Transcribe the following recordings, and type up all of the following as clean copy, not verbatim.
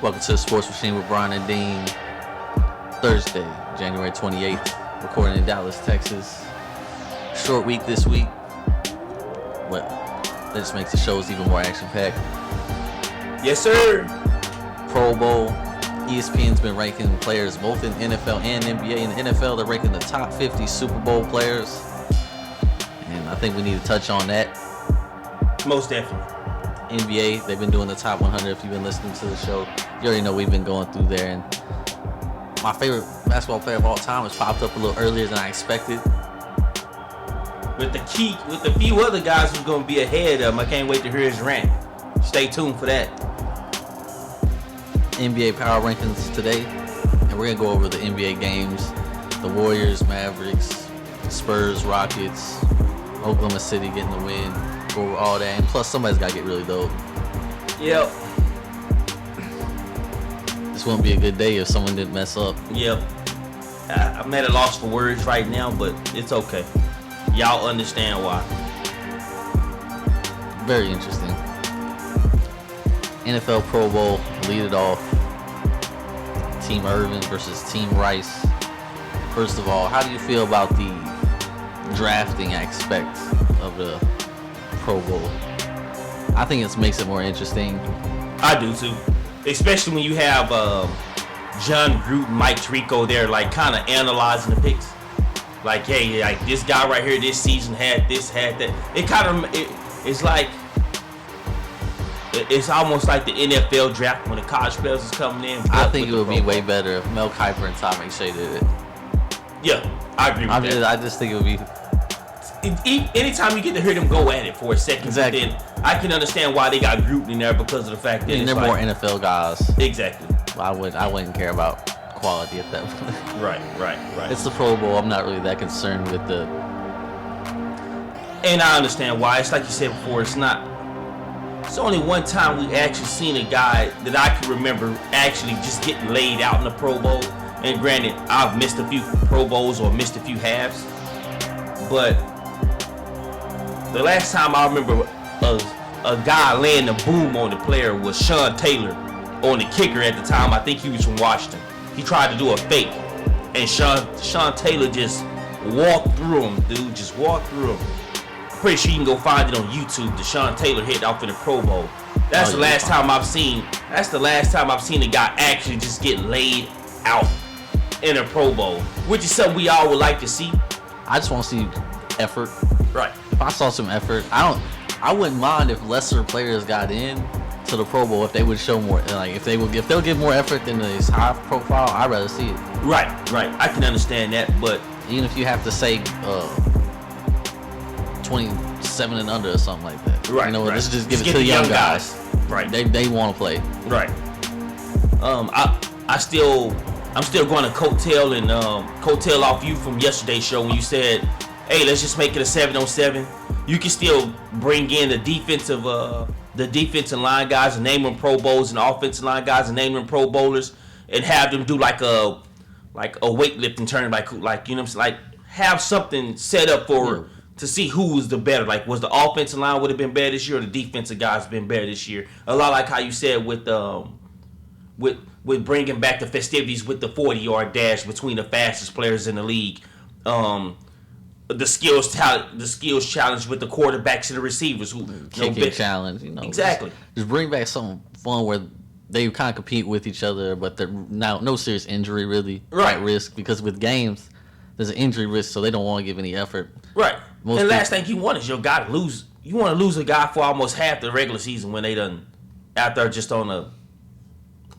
Welcome to the Sports Machine with Brian and Dean. Thursday, January 28th, recording in Dallas, Texas. Short week this week. Well, that just makes the shows even more action-packed. Yes, sir. Pro Bowl. ESPN's been ranking players both in NFL and NBA. In the NFL, they're ranking the top 50 Super Bowl players. And I think we need to touch on that. Most definitely. NBA, they've been doing the top 100. If you've been listening to the show, you already know we've been going through there. And my favorite basketball player of all time has popped up a little earlier than I expected. With the few other guys who's going to be ahead of him, I can't wait to hear his rant. Stay tuned for that. NBA power rankings today, and we're going to go over the NBA games. The Warriors, Mavericks, Spurs, Rockets, Oklahoma City getting the win. Go over all that, and plus somebody's got to get really dope. Yep. This wouldn't be a good day if someone didn't mess up. Yep. I'm at a loss for words right now, but it's okay. Y'all understand why. Very interesting. NFL Pro Bowl, lead it off. Team Irvin versus Team Rice. First of all, how do you feel about the drafting aspect of the Pro Bowl? I think it makes it more interesting. I do too. Especially when you have John Gruden, Mike Tirico there, like kind of analyzing the picks. Like, hey, like this guy right here this season had this, had that. It's like, it's almost like the NFL draft when the college players is coming in. I think it would be way better if Mel Kiper and Tom McShay did it. Yeah, I agree with that. I just think it would be. Anytime you get to hear them go at it for a second, exactly. Then I can understand why they got Gruden in there because of the fact that they're more NFL guys. Exactly. I wouldn't care about quality at that point. Right. It's the Pro Bowl. I'm not really that concerned with the. And I understand why. It's like you said before. It's only one time we actually seen a guy that I can remember actually just getting laid out in the Pro Bowl. And granted, I've missed a few Pro Bowls or missed a few halves, but the last time I remember a guy laying the boom on the player was Sean Taylor on the kicker at the time. I think he was from Washington. He tried to do a fake, and Sean Taylor just walked through him, dude. Just walked through him. Pretty sure you can go find it on YouTube. The Sean Taylor hit off in the Pro Bowl. That's the last time I've seen a guy actually just get laid out in a Pro Bowl, which is something we all would like to see. I just want to see effort. Right. If I saw some effort, I wouldn't mind if lesser players got in to the Pro Bowl if they would show more. Like if they'll give more effort than this high profile, I'd rather see it. Right. I can understand that, but even if you have to say 27 and under or something like that. Right. You know, right. Let's just give it to the young guys. Right. They want to play. Right. I'm still going to coattail off you from yesterday's show when you said, hey, let's just make it a 7-on-7. You can still bring in the defensive line guys and name them Pro Bowls, and the offensive line guys and name them Pro Bowlers, and have them do like a weightlifting tournament, like you know what I'm saying, like have something set up for to see who was the better. Like, was the offensive line would have been better this year, or the defensive guys been better this year? A lot like how you said with bringing back the festivities with the 40-yard dash between the fastest players in the league. The skills challenge with the quarterbacks and the receivers kicking challenge, exactly. Just bring back some fun where they kind of compete with each other, but they're now no serious injury really at risk, because with games there's an injury risk, so they don't want to give any effort. Right. Last thing you want is your guy to lose. You want to lose a guy for almost half the regular season when they done out there just on a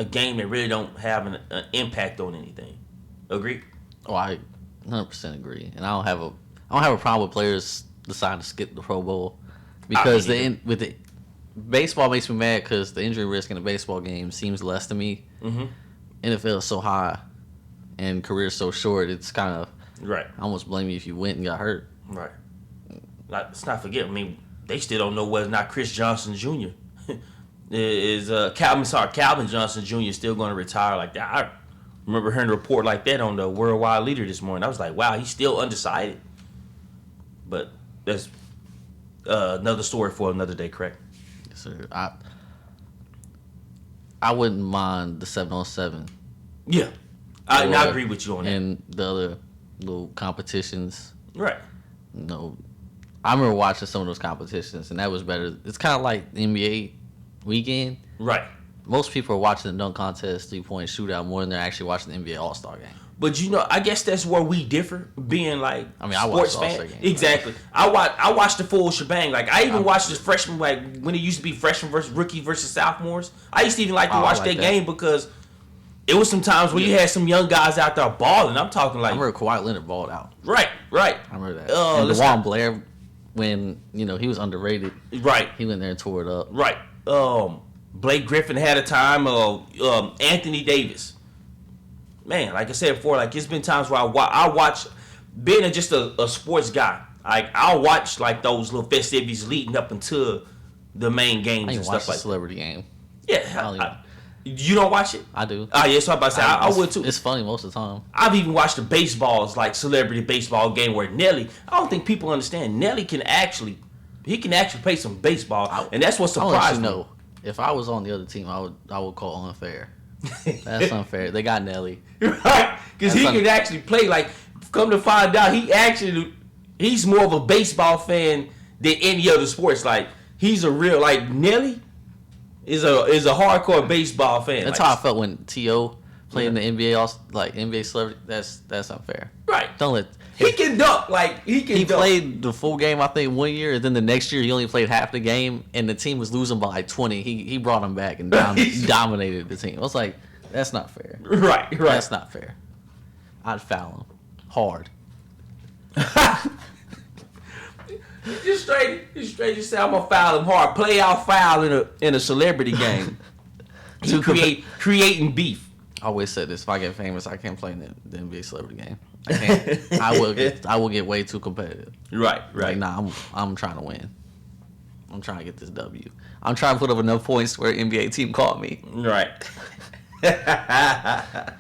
game that really don't have an impact on anything. Agree? Oh, I 100% agree, and I don't have a problem with players deciding to skip the Pro Bowl, because baseball makes me mad because the injury risk in a baseball game seems less to me. Mm-hmm. NFL is so high and careers so short. It's kind of right. I almost blame you if you went and got hurt. Right. Let's not forget. I mean, they still don't know whether or not Chris Johnson Jr. is Calvin Johnson Jr. still going to retire like that. I remember hearing a report like that on the Worldwide Leader this morning. I was like, wow, he's still undecided. But that's another story for another day, correct? Yes, sir. I wouldn't mind the 7-on-7 Yeah, I agree with you on that. and the other little competitions. Right. You know, I remember watching some of those competitions, and that was better. It's kind of like the NBA weekend. Right. Most people are watching the dunk contest, 3-point shootout more than they're actually watching the NBA All-Star game. But I guess that's where we differ, being like I watch sports the fan. All-Star game. Exactly. I watched the full shebang. Like I even watched this freshman, like when it used to be freshman versus rookie versus sophomores. I used to even like to watch that game because it was some times where you had some young guys out there balling. I'm talking like I remember Kawhi Leonard balled out. Right. I remember that. And DeJuan Blair, when he was underrated. Right. He went there and tore it up. Right. Blake Griffin had a time. Anthony Davis. Man, like I said before, like it's been times where I watch, being just a sports guy, like I'll watch like those little festivities leading up into the main games I and even stuff watched the like that. celebrity game. Yeah, you don't watch it? I do. Oh, yeah, so I'm about to say I would too. It's funny most of the time. I've even watched the baseballs, like celebrity baseball game where Nelly. I don't think people understand Nelly can actually play some baseball, and that's what surprised me. No, if I was on the other team, I would call unfair. That's unfair. They got Nelly. Right, because he can actually play. Like, come to find out, he's more of a baseball fan than any other sports. Like, he's a real, like, Nelly is a hardcore baseball fan. That's like, how I felt when T.O. played in the NBA, like NBA celebrity. That's unfair. Right. Don't let. He can dunk. Like, he can. He dunk. played the full game, I think, 1 year, and then the next year he only played half the game, and the team was losing by like 20. He brought him back and dominated the team. I was like, that's not fair. Right. That's not fair. I'd foul him hard. Just say I'm gonna foul him hard. Play out foul in a celebrity game. Creating beef. I always said this: if I get famous, I can't play in the NBA celebrity game. I can't. I will get way too competitive. Right. Like, nah, I'm trying to win. I'm trying to get this W. I'm trying to put up enough points where an NBA team called me. Right. Back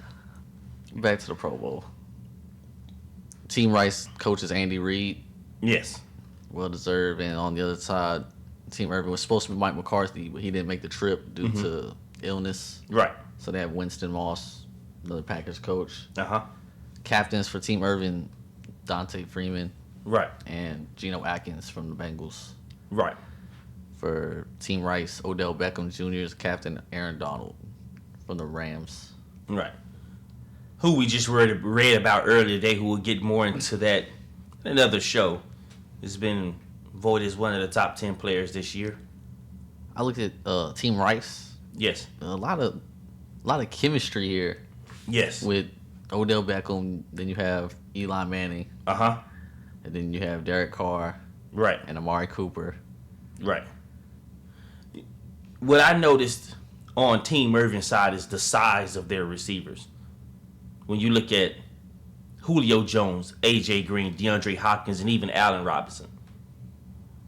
to the Pro Bowl. Team Rice coaches Andy Reid. Yes. Well deserved. And on the other side, Team Irvin was supposed to be Mike McCarthy, but he didn't make the trip due to illness. Right. So they have Winston Moss, another Packers coach. Uh-huh. Captains for Team Irvin, Dante Freeman. Right. And Geno Atkins from the Bengals. Right. For Team Rice, Odell Beckham Jr. is captain, Aaron Donald from the Rams. Right. Who we just read about earlier today, who will get more into that in another show, has been voted as one of the top 10 players this year. I looked at Team Rice. Yes. A lot of chemistry here. Yes. With Odell Beckham, then you have Eli Manning. Uh-huh. And then you have Derek Carr. Right. And Amari Cooper. Right. What I noticed on Team Irvin's side is the size of their receivers. When you look at Julio Jones, A.J. Green, DeAndre Hopkins, and even Allen Robinson,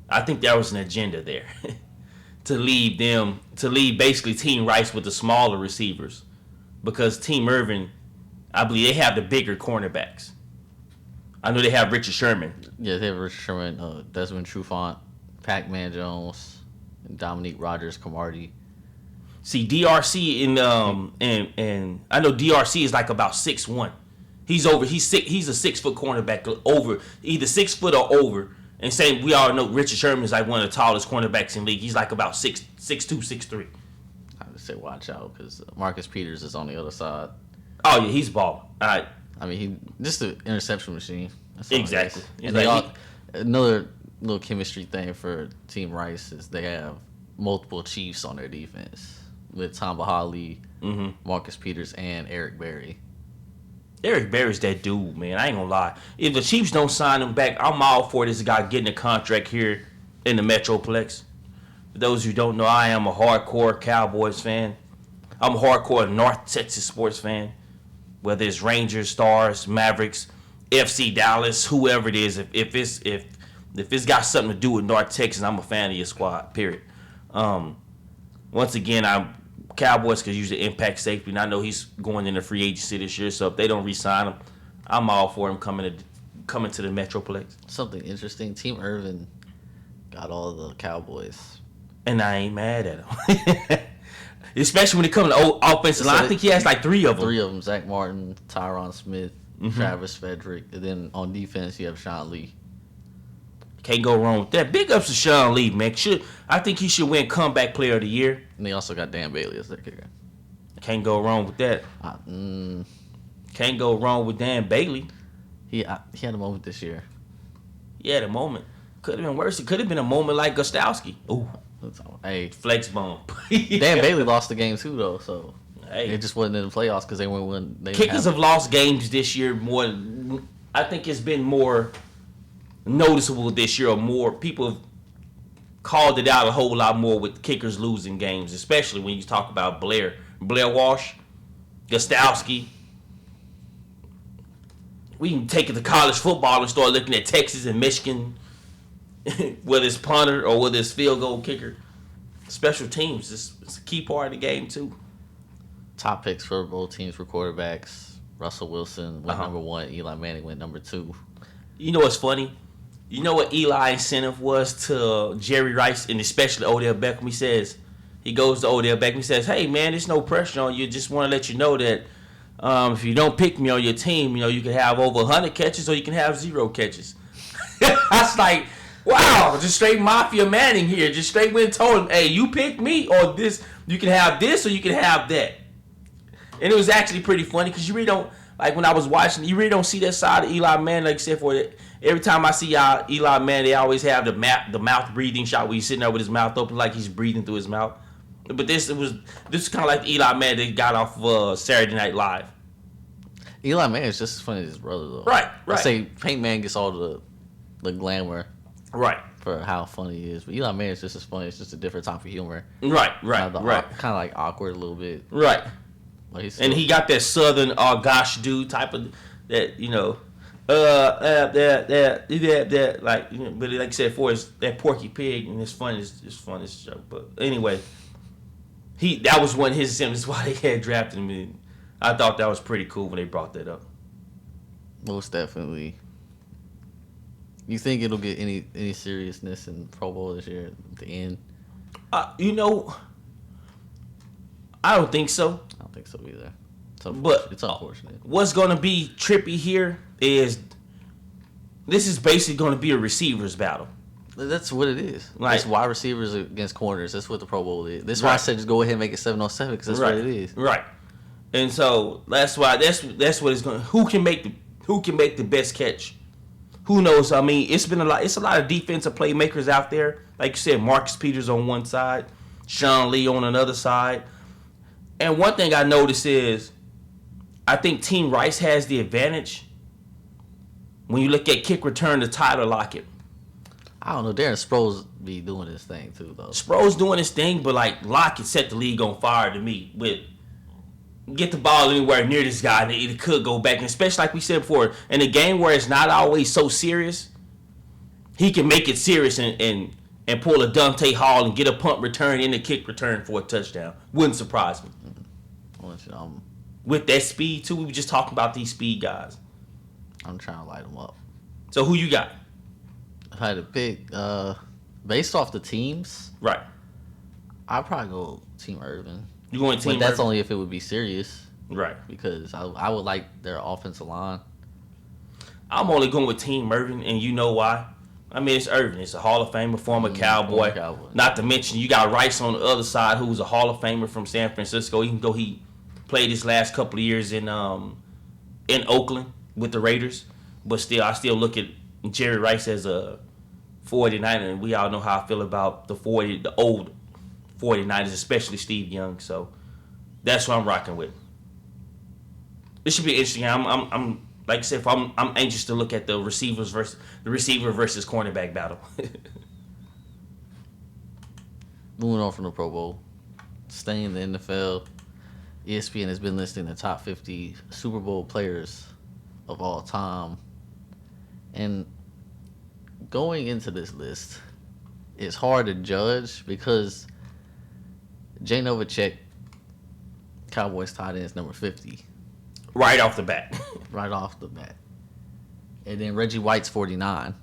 I think there was an agenda there to leave basically Team Rice with the smaller receivers, because Team Irvin, I believe they have the bigger cornerbacks. I know they have Richard Sherman. Yeah, they have Richard Sherman, Desmond Trufant, Pac-Man Jones, and Dominique Rodgers-Cromartie. See, DRC and I know DRC is like about 6'1". He's a 6 foot cornerback, over either 6 foot or over. And same, we all know Richard Sherman is like one of the tallest cornerbacks in the league. He's like about 6'2", 6'3". I would say watch out because Marcus Peters is on the other side. Oh yeah, he's balling. All right. I mean, he just an interception machine. That's all Exactly. He is. And another little chemistry thing for Team Rice is they have multiple Chiefs on their defense with Tamba Hali, Marcus Peters, and Eric Berry. Eric Berry's that dude, man. I ain't gonna lie. If the Chiefs don't sign him back, I'm all for this guy getting a contract here in the Metroplex. For those who don't know, I am a hardcore Cowboys fan. I'm a hardcore North Texas sports fan. Whether it's Rangers, Stars, Mavericks, FC Dallas, whoever it is, if it's got something to do with North Texas, I'm a fan of your squad. Period. Once again, Cowboys could use the impact safety, and I know he's going into free agency this year. So if they don't re-sign him, I'm all for him coming to the Metroplex. Something interesting: Team Irvin got all the Cowboys And I ain't mad at him. Especially when it comes to offensive line. I think he has like 3 of them. 3 of them. Zach Martin, Tyron Smith, Travis Frederick. And then on defense, you have Sean Lee. Can't go wrong with that. Big ups to Sean Lee, man. I think he should win Comeback Player of the Year. And they also got Dan Bailey as their kicker. Can't go wrong with that. Can't go wrong with Dan Bailey. He had a moment this year. Yeah, the moment. Could have been worse. It could have been a moment like Gostowski. Ooh. Hey. Flex bump. Dan Bailey lost the game too, though, so hey. It just wasn't in the playoffs because they weren't winning. Kickers have lost games this year more. I think it's been more noticeable this year, or more people have called it out a whole lot more with kickers losing games, especially when you talk about Blair Walsh, Gostowski. We can take it to college football and start looking at Texas and Michigan, whether it's punter or whether it's field goal kicker. Special teams, it's a key part of the game too. Top picks for both teams for quarterbacks. Russell Wilson went number 1. Eli Manning went number 2. You know what's funny? You know what Eli's incentive was to Jerry Rice and especially Odell Beckham? He goes to Odell Beckham. He says, "Hey man, there's no pressure on you. Just want to let you know that if you don't pick me on your team, you can have over 100 catches or you can have 0 catches." I was like, wow, just straight Mafia Manning here. Just straight went and told him, "Hey, you pick me or this. You can have this or you can have that." And it was actually pretty funny because you really don't, like when I was watching, you really don't see that side of Eli Manning, like except for it. Every time I see Eli Manning, they always have the mouth breathing shot where he's sitting there with his mouth open like he's breathing through his mouth. But this was kind of like the Eli Manning that got off of Saturday Night Live. Eli Manning is just as funny as his brother, though. Right. I say Peyton Manning gets all the glamour. Right. For how funny he is. But Eli Manning is just as funny. It's just a different type of humor. Right. Kind of like awkward a little bit. Right. Like and he got that southern gosh dude type of that, that like, but like I said, for his that Porky Pig, and it's fun as joke. But anyway, that was one of his incentives why they had drafted him. And I thought that was pretty cool when they brought that up. Most definitely. You think it'll get any seriousness in Pro Bowl this year at the end? I don't think so. I don't think so either. It's unfortunate. What's going to be trippy here is this is basically going to be a receivers battle. That's what it is. Like, it's wide receivers against corners. That's what the Pro Bowl is. That's why I said just go ahead and make it 7-on-7 because that's what it is. Right. And so that's why that's what it's going. Who can make the best catch? Who knows? I mean, it's a lot of defensive playmakers out there. Like you said, Marcus Peters on one side, Sean Lee on another side. And one thing I noticed is I think Team Rice has the advantage when you look at kick return to Tyler Lockett. I don't know. Darren Sproles be doing his thing too, though. Sproles doing his thing, but like Lockett set the league on fire to me with get the ball anywhere near this guy and it could go back. And especially like we said before, in a game where it's not always so serious, he can make it serious and pull a Dante Hall and get a punt return and a kick return for a touchdown. Wouldn't surprise me. With that speed too, we were just talking about these speed guys. I'm trying to light them up. So who you got? If I had to pick, based off the teams, right? I'd probably go Team Irvin. You going Team Irvin? But that's only if it would be serious, right? Because I would like their offensive line. I'm only going with Team Irvin, and you know why? I mean, it's Irvin. It's a Hall of Famer, former Cowboy. Not to mention, you got Rice on the other side, who's a Hall of Famer from San Francisco. Even though he played his last couple of years in Oakland with the Raiders, but still, I still look at Jerry Rice as a 49er, and we all know how I feel about the old 49ers, especially Steve Young. So that's what I'm rocking with. This should be interesting. I'm like I said, I'm anxious to look at the receiver versus cornerback battle. Moving on from the Pro Bowl, staying in the NFL, ESPN has been listing the top 50 Super Bowl players of all time. And going into this list, it's hard to judge because Jay Novacek, Cowboys tight end, is number 50. Right off the bat. Right off the bat. And then Reggie White's 49.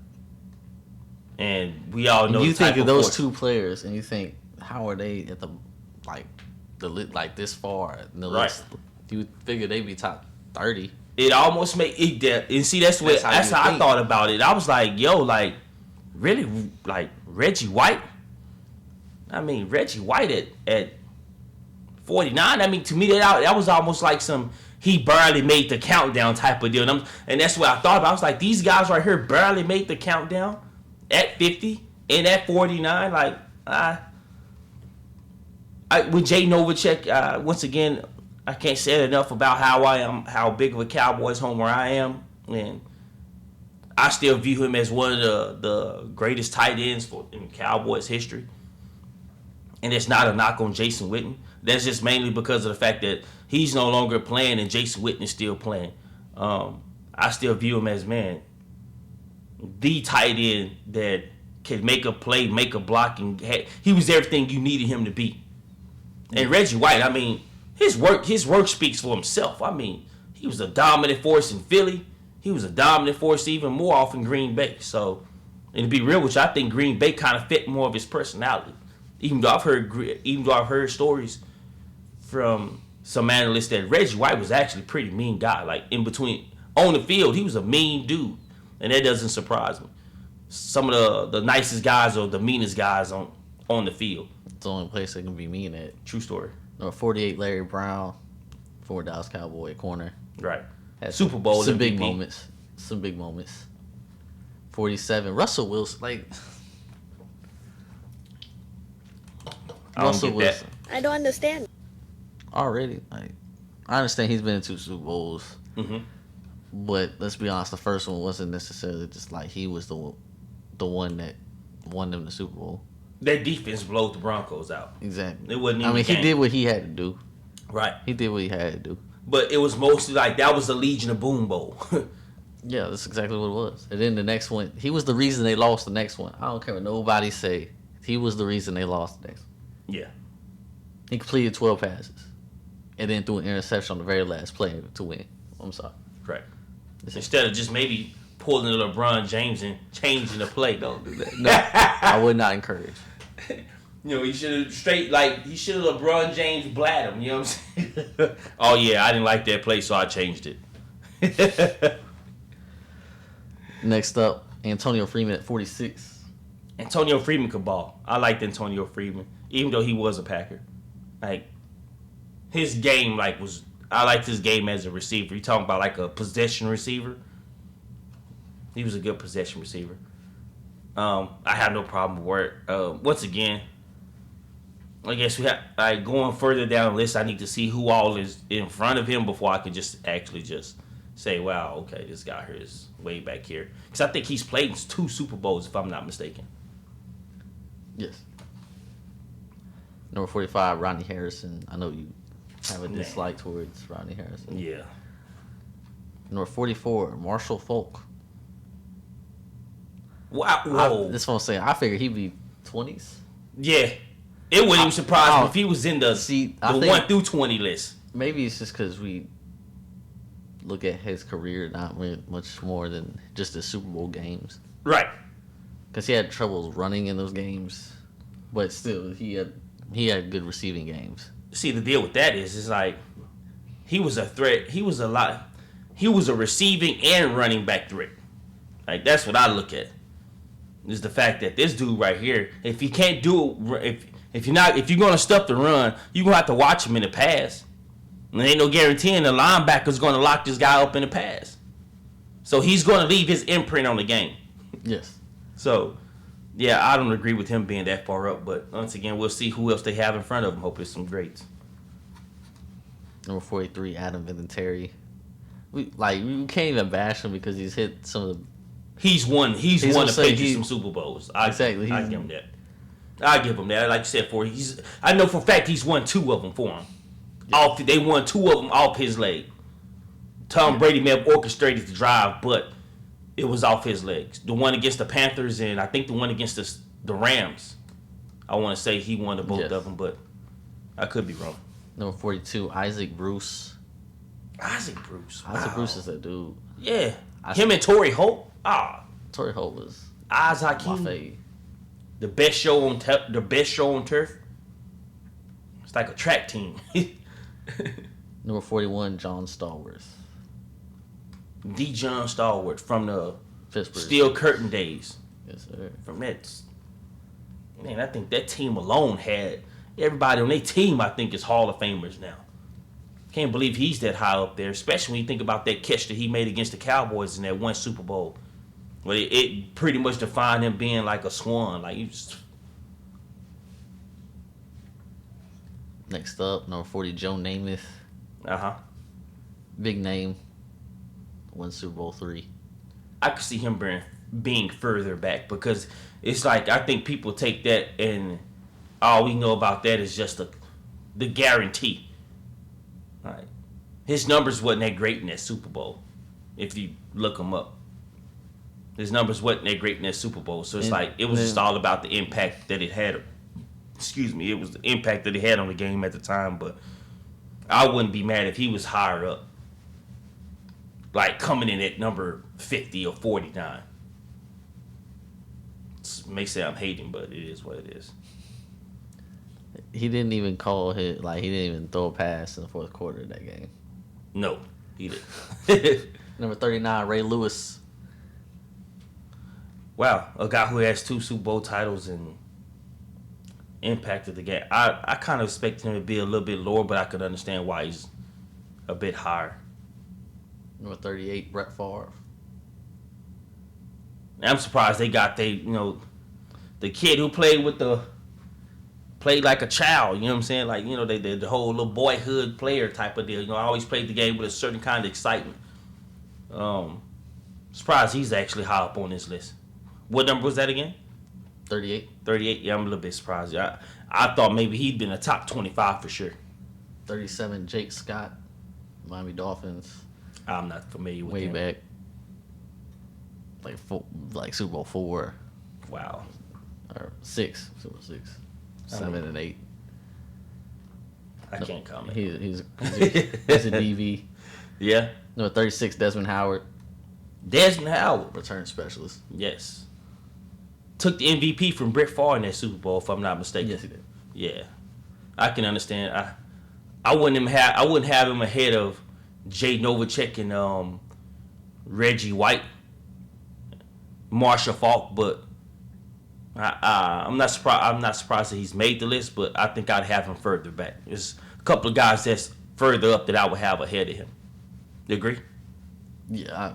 And we all know you think of those two players and you think, how are they at like this far in the Right. list? You would figure they'd be top 30. It almost made it that, and see that's That's how how I you thought about it. I was like, yo, like really, like Reggie White. I mean, Reggie White at 49. I mean, to me that was almost like some he barely made the countdown type of deal. And that's what I thought about. I was like, these guys right here barely made the countdown at 50 and at 49. Like, with Jay Novacek, once again, I can't say enough about how big of a Cowboys homer I am, and I still view him as one of the greatest tight ends in Cowboys history. And it's not a knock on Jason Witten. That's just mainly because of the fact that he's no longer playing and Jason Witten is still playing. I still view him as, man, the tight end that can make a play, make a block, and he was everything you needed him to be. And Reggie White, I mean, his work speaks for himself. I mean, he was a dominant force in Philly. He was a dominant force even more off in Green Bay. So, and to be real with you, I think Green Bay kind of fit more of his personality. Even though I've heard stories from some analysts that Reggie White was actually a pretty mean guy. Like in between on the field, he was a mean dude, and that doesn't surprise me. Some of the nicest guys or the meanest guys on the field. It's the only place they can be mean at. True story. Number 48, Larry Brown, former Dallas Cowboy corner. Right. Had Super Bowl some MVP. big moments. Some big moments. 47, Russell Wilson. Like I don't Russell get Wilson. that. I don't understand. Already, like I understand he's been in 2 Super Bowls, but let's be honest, the first one wasn't necessarily just like he was the one that won them the Super Bowl. That defense blowed the Broncos out. Exactly. It wasn't I even mean, a game. he did what he had to do. Right. He did what he had to do. But it was mostly like that was the Legion of Boom Bowl. Yeah, that's exactly what it was. And then the next one, he was the reason they lost the next one. I don't care what nobody say. He was the reason they lost the next one. Yeah. He completed 12 passes. And then threw an interception on the very last play to win. I'm sorry. Correct. Instead of just maybe pulling a LeBron James and changing the play. Don't do that. No, I would not encourage. You know, he should have LeBron James blat him, you know what I'm saying? Oh yeah, I didn't like that play, so I changed it. Next up, Antonio Freeman at 46. Antonio Freeman could ball. I liked Antonio Freeman, even though he was a Packer. Like his game, I liked his game as a receiver. You talking about like a possession receiver? He was a good possession receiver. I have no problem with it. Once again, I guess we have going further down the list. I need to see who all is in front of him before I can just say, "Wow, okay, this guy here is way back here." Because I think he's played 2 Super Bowls, if I'm not mistaken. Yes. Number 45, Rodney Harrison. I know you have a dislike towards Rodney Harrison. Yeah. Number 44, Marshall Falk. Wow. Whoa. That's what I'm saying. I figured he'd be 20s. Yeah. It wouldn't even surprise me if he was in the I think 1 through 20 list. Maybe it's just because we look at his career not much more than just the Super Bowl games. Right. Because he had troubles running in those games, but still he had good receiving games. See, the deal with that is like he was a threat. He was a receiving and running back threat. Like that's what I look at. Is the fact that this dude right here, if he can't do it, if you're gonna stuff the run, you're gonna have to watch him in the pass. And there ain't no guaranteeing the linebacker's gonna lock this guy up in the pass. So he's gonna leave his imprint on the game. Yes. So, yeah, I don't agree with him being that far up. But once again, we'll see who else they have in front of him. Hope it's some greats. Number 43, Adam Vinatieri. We can't even bash him because he's hit some of the. He's won the Patriots some Super Bowls. Exactly. I give him that. I give him that. Like you said, I know for a fact he's won 2 of them for him. Yeah. They won 2 of them off his leg. Tom Brady may have orchestrated the drive, but it was off his legs. The one against the Panthers and I think the one against the Rams. I want to say he won the both of them, but I could be wrong. Number 42, Isaac Bruce. Isaac Bruce. Wow. Isaac Bruce is that dude. Yeah. Him and Torrey Holt. Torrey Holt was Isaac my fave. The best show on turf. It's like a track team. Number 41, John Stallworth. D. John Stallworth from the Pittsburgh. Steel Curtain days. Yes, sir. From that, man, I think that team alone had everybody on their team. I think is Hall of Famers now. Can't believe he's that high up there, especially when you think about that catch that he made against the Cowboys in that one Super Bowl. Well, it pretty much defined him being like a swan. Like, he just... Next up, number 40, Joe Namath. Uh-huh. Big name. Won Super Bowl 3. I could see him being further back because it's like I think people take that and all we know about that is just the guarantee. All right. His numbers wasn't that great in that Super Bowl if you look him up. His numbers wasn't that great in that Super Bowl. So it's like it was just all about the impact that it had. Excuse me. It was the impact that it had on the game at the time. But I wouldn't be mad if he was higher up. Like coming in at number 50 or 49. It may say I'm hating, but it is what it is. He didn't even call hit, like, he didn't even throw a pass in the fourth quarter of that game. No, he didn't. Number 39, Ray Lewis. Wow, a guy who has 2 Super Bowl titles and impacted the game. I kind of expected him to be a little bit lower, but I could understand why he's a bit higher. Number 38, Brett Favre. And I'm surprised they got the kid who played like a child, you know what I'm saying? Like, the whole little boyhood player type of deal. I always played the game with a certain kind of excitement. Surprised he's actually high up on this list. What number was that again? 38. 38. Yeah, I'm a little bit surprised. I thought maybe he'd been a top 25 for sure. 37, Jake Scott, Miami Dolphins. I'm not familiar with way him. back. Like Super Bowl 4. Wow. Or 6. Super Bowl 6. 7 and 8. I can't comment. He's a DV. Yeah. Number 36, Desmond Howard. Desmond Howard. Return specialist. Yes. Took the MVP from Brett Favre in that Super Bowl, if I'm not mistaken. Yes, he did. Yeah. I can understand. I wouldn't have him ahead of Jay Novacek and Reggie White, Marshall Faulk, but I'm not surprised. I'm not surprised that he's made the list, but I think I'd have him further back. There's a couple of guys that's further up that I would have ahead of him. You agree? Yeah,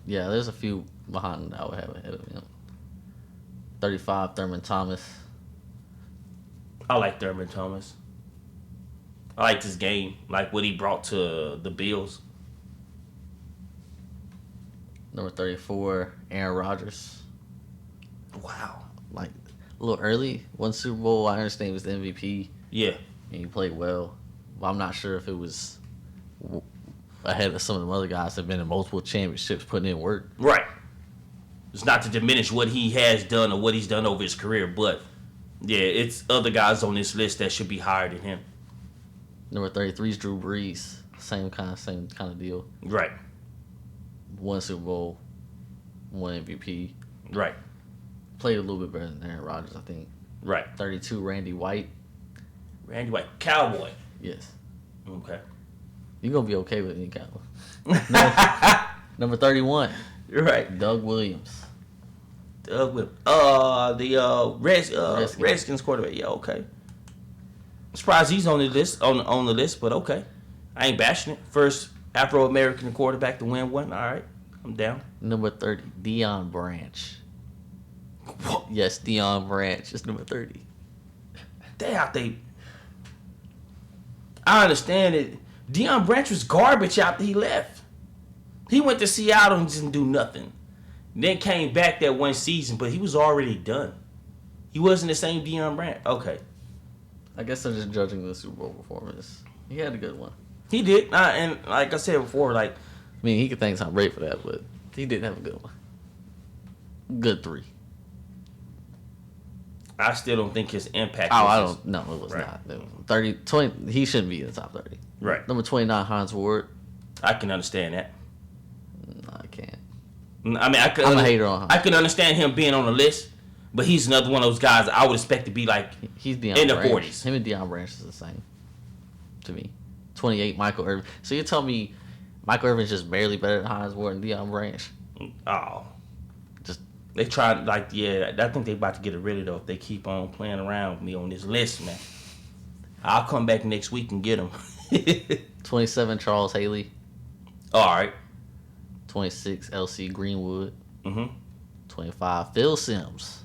yeah. There's a few behind that I would have ahead of him. 35, Thurman Thomas. I like Thurman Thomas. I like his game, like what he brought to the Bills. Number 34, Aaron Rodgers. Wow. Like, a little early. One Super Bowl, I understand he was the MVP. Yeah. And he played well. But I'm not sure if it was ahead of some of the other guys that have been in multiple championships putting in work. Right. It's not to diminish what he has done or what he's done over his career, but, yeah, it's other guys on this list that should be higher than him. Number 33 is Drew Brees. Same kind of deal. Right. One Super Bowl, one MVP. Right. Played a little bit better than Aaron Rodgers, I think. Right. 32, Randy White. Randy White. Cowboy. Yes. Okay. You're going to be okay with any Cowboy. Number 31. You're right. Doug Williams. Doug Williams. Redskins quarterback. Yeah, okay. Surprised he's on the list, on the list, but okay. I ain't bashing it. First Afro-American quarterback to win one. All right. I'm down. Number 30, Deion Branch. What? Yes, Deion Branch is number 30. I understand it. Deion Branch was garbage after he left. He went to Seattle and didn't do nothing. Then came back that one season, but he was already done. He wasn't the same Deion Branch. Okay. I guess I'm just judging the Super Bowl performance. He had a good one. He did. And like I said before, like... I mean, he could thank Tom Brady for that, but he didn't have a good one. Good 3. I still don't think his impact No, it was right. not. It was 30, 20, he shouldn't be in the top 30. Right. Number 29, Hines Ward. I can understand that. No, I can't. I mean, I'm a hater on him. I can understand him being on the list, but he's another one of those guys I would expect to be like He's Deion in the Branch. 40s. Him and Deion Branch is the same. to me. 28, Michael Irvin. So you tell me Michael Irvin's just barely better than Hines Ward and Deion Branch? Oh. Just They tried, like, yeah, I think they about to get rid of though if they keep on playing around with me on this list, man. I'll come back next week and get them. 27, Charles Haley. All right. 26, LC Greenwood. Mm-hmm. 25, Phil Simms.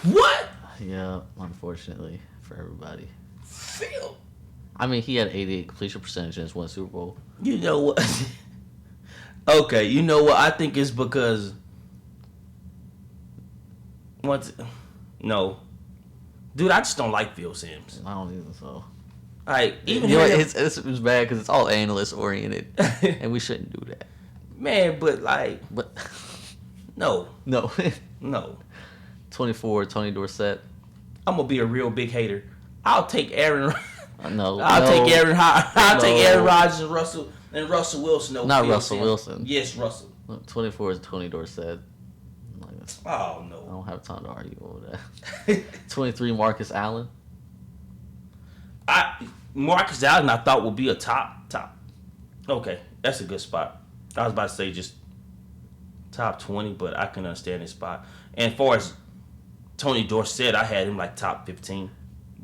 What? Yeah, unfortunately for everybody. Phil? I mean, he had 88 completion percentage and won Super Bowl. You know what? Okay, you know what? I think it's because no, dude, I just don't like Phil Simms. I don't even so. Like even You know, him- it's bad because it's all analyst oriented, and we shouldn't do that. man, but like But no, no, no. 24, Tony Dorsett. I'm gonna be a real big hater. I'll take Aaron. No, I'll take Aaron. I'll take No. Aaron Rodgers and Russell Wilson. over Not Phil Russell Simms. Wilson. Yes, Russell. 24 is Tony Dorsett. Like, Oh I no. don't have time to argue over that. 23, Marcus Allen. Marcus Allen, I thought would be a top. Okay, that's a good spot. I was about to say just top 20, but I can understand his spot. And as far as Tony Dorsett, I had him like top 15,